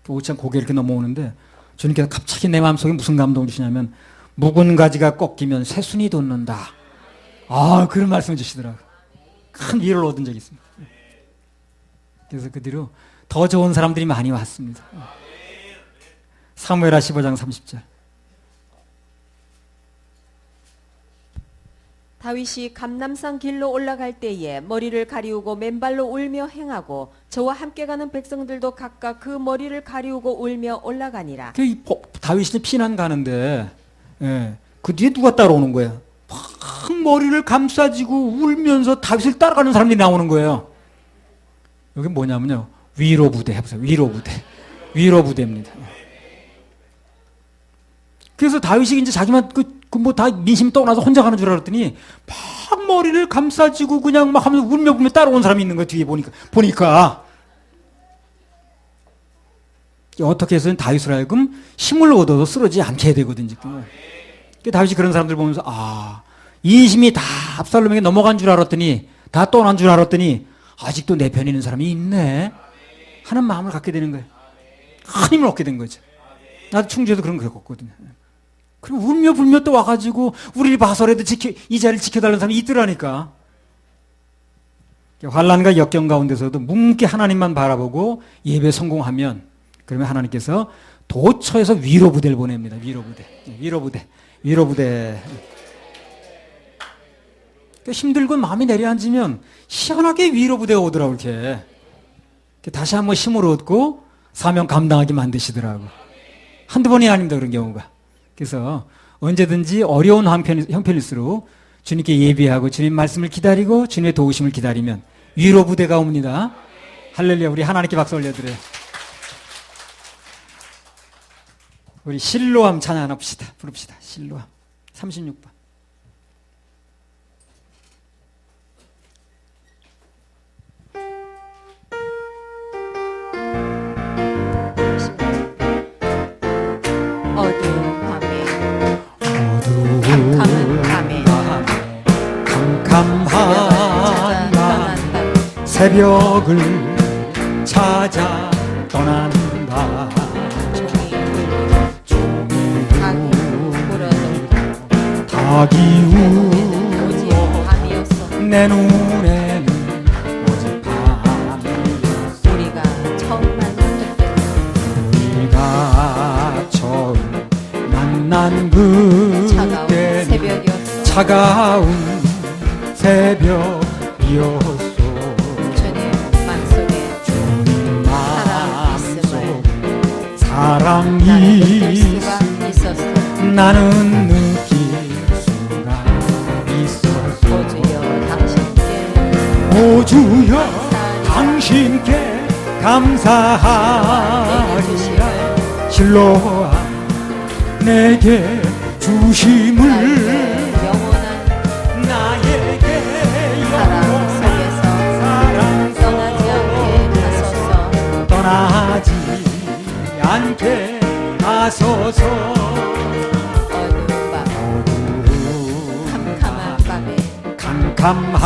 그 오창고개 이렇게 넘어오는데 주님께서 갑자기 내 마음속에 무슨 감동을 주시냐면 묵은 가지가 꺾이면 새순이 돋는다. 그런 말씀을 주시더라고요. 큰 위로를 얻은 적이 있습니다. 그래서 그 뒤로 더 좋은 사람들이 많이 왔습니다. 사무엘하 15장 30절. 다윗이 감람산 길로 올라갈 때에 머리를 가리우고 맨발로 울며 행하고 저와 함께 가는 백성들도 각각 그 머리를 가리우고 울며 올라가니라. 다윗이 피난 가는데 그 뒤에 누가 따라오는 거야? 막 머리를 감싸지고 울면서 다윗을 따라가는 사람들이 나오는 거예요. 여기 뭐냐면요, 위로 부대 해보세요. 위로 부대입니다. 그래서 다윗이 이제 자기만 뭐 다 민심 떠나서 혼자 가는 줄 알았더니 막 머리를 감싸지고 그냥 막 하면서 울며 따라온 사람이 있는 거예요. 뒤에 보니까 어떻게 해서는 다윗을 하여금 힘을 얻어서 쓰러지지 않게 해야 되거든요. 다윗이 그런 사람들 보면서 인심이 다 압살롬에게 넘어간 줄 알았더니, 다 떠난 줄 알았더니 아직도 내 편에 있는 사람이 있네 하는 마음을 갖게 되는 거예요. 큰 힘을 얻게 된 거죠. 나도 충주에도 그런 거 겪었거든요. 그럼 울며 불며 또 와가지고 우리를 봐서라도 이 자리를 지켜달라는 사람이 있더라니까. 환난과 역경 가운데서도 묵묵히 하나님만 바라보고 예배 성공하면, 그러면 하나님께서 도처에서 위로 부대를 보냅니다. 위로 부대. 힘들고 마음이 내려앉으면 희한하게 위로 부대가 오더라고. 이렇게 다시 한번 힘을 얻고 사명 감당하게 만드시더라고. 한두 번이 아닙니다, 그런 경우가. 그래서 언제든지 어려운 형편일수록 주님께 예비하고 주님 말씀을 기다리고 주님의 도우심을 기다리면 위로 부대가 옵니다. 할렐루야. 우리 하나님께 박수 올려드려요. 우리 실로암 찬양 하나 부릅시다. 실로암 36번. 캄캄한 밤 새벽을 찾아 떠난다. 종이 닭이 오직 울어 밤이었어. 내 눈에는 오직 밤이었어. 우리가 처음 만난 그때 우리가 처음 만난 차가운 그때는 새벽이었어. 차가운 새벽이었어. 주님 맘속에 주님 사랑 사랑이 나는 느낄 수가 있었어. 나는 느낄 수가 있었어. 오주여 당신께 오주여 당신께 감사하리라. 실로와 내게 주심을 영원한 나에게 사랑 속에서 사랑 떠나지 않게 하소서. 떠나지 않게 하소서. 어두운 밤 캄캄한 밤에 캄캄한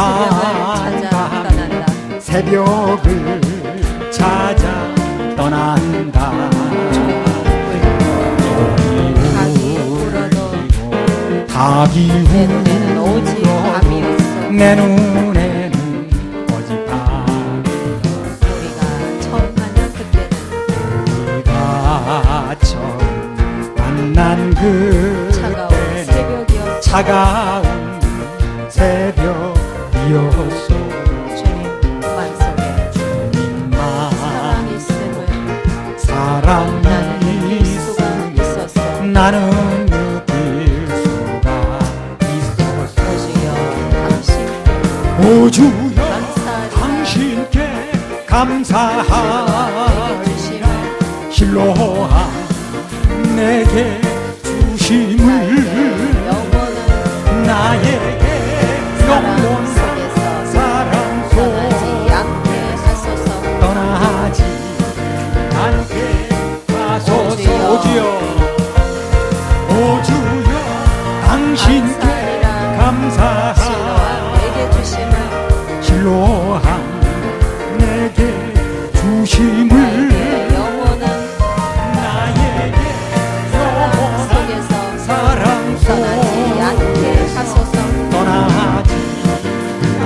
새벽을 찾아 떠난다. 밤 새벽을 찾아 떠난다. 닭이 울어도 닭이 내 눈에는 오직 밤이었어. 내 눈에는 오직 밤. 우리가 처음 만난 그때는 우리가 처음 만난 차가운 그때는 새벽이었어. 차가운 새벽이었어. 주님 맘속에 주님 사랑이 있음을 나는 사랑이 느낄 수가 있었어. 나는 느낄 수가 있었어. 오주여 당신께 오주여 감사하리라. 당신께 감사하리라. 내게 주시는 실로하 내게 주심을 영원한 나에게 사랑 영원 속에서 사랑 떠나지 않게 하소서. 떠나지 않게 하소서. 오주여. 오주여 당신께 감사하리라. 실로와 감사하리라. 내게 주심을 실로한 내게 주심을 나에게 영원한 나에게 사랑 영원한 속에서 사랑 떠나지 않게 하소서. 떠나지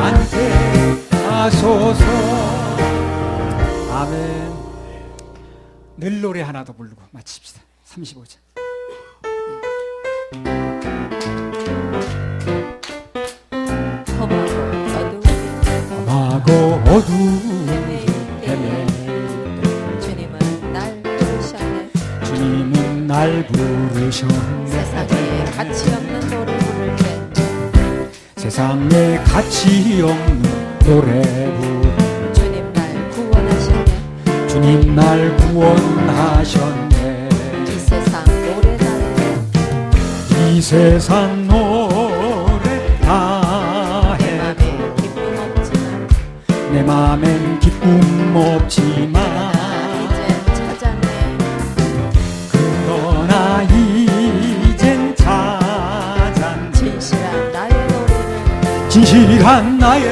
않게 하소서. 아멘. 늘 노래 하나 더 부르고 마칩시다. 35절. 험하고 어두운 험하고 어두운 헤매일 헤매일 주님은 날 부르셨네. 때 주님은 날 부르셨네. 세상에 가치 없는 노래 부를 때 세상에 가치 없는 노래 부르 주님 날 구원하셨네. 주님 날 구원하셨네. 이 세상 노래 다해 이 세상 노래 다 내 해도 맘에 기쁨 없지만 내 맘엔 기쁨 없지만 이젠 찾았네. 그러나 이젠 찾았네. 진실한 나의 노래를 진실한 나의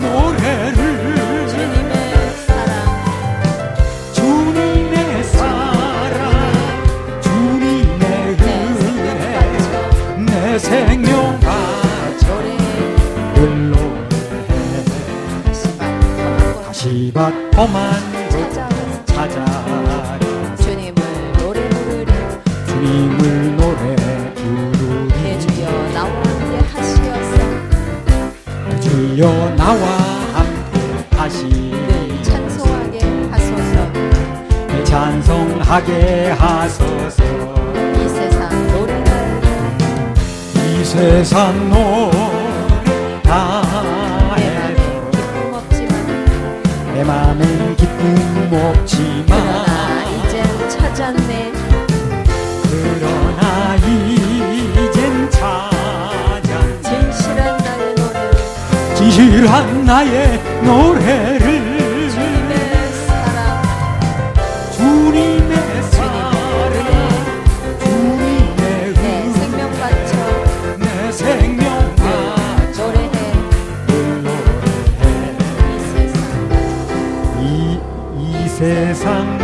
노래를 주님의 사랑 주님의 사랑 주님의 은혜 내 생명 바쳐 노래해. 노래해. 다시 시밭 험한 곳 찾아와 찾아 주님을 노래 부르리. 주님을 노래 부르리. 내 주여 나와 함께 하시어서 주여 나와 함께 하시니 늘 찬송하게 하소서. 늘 찬송하게 하소서. 이 세상 노래를 이 세상 노래 다 내 맘에 해도 기쁨 없지만 내 맘엔 기쁨 없지만 그러나 이젠 찾았네. 그러나 이젠 찾아 진실한 나의 노래를 진실한 나의 노래를 주님의 사랑 주님의 사랑 주님의 내 은혜 생명 바쳐 내 생명 바쳐 노래해. 노래해. 이 세상 이 세상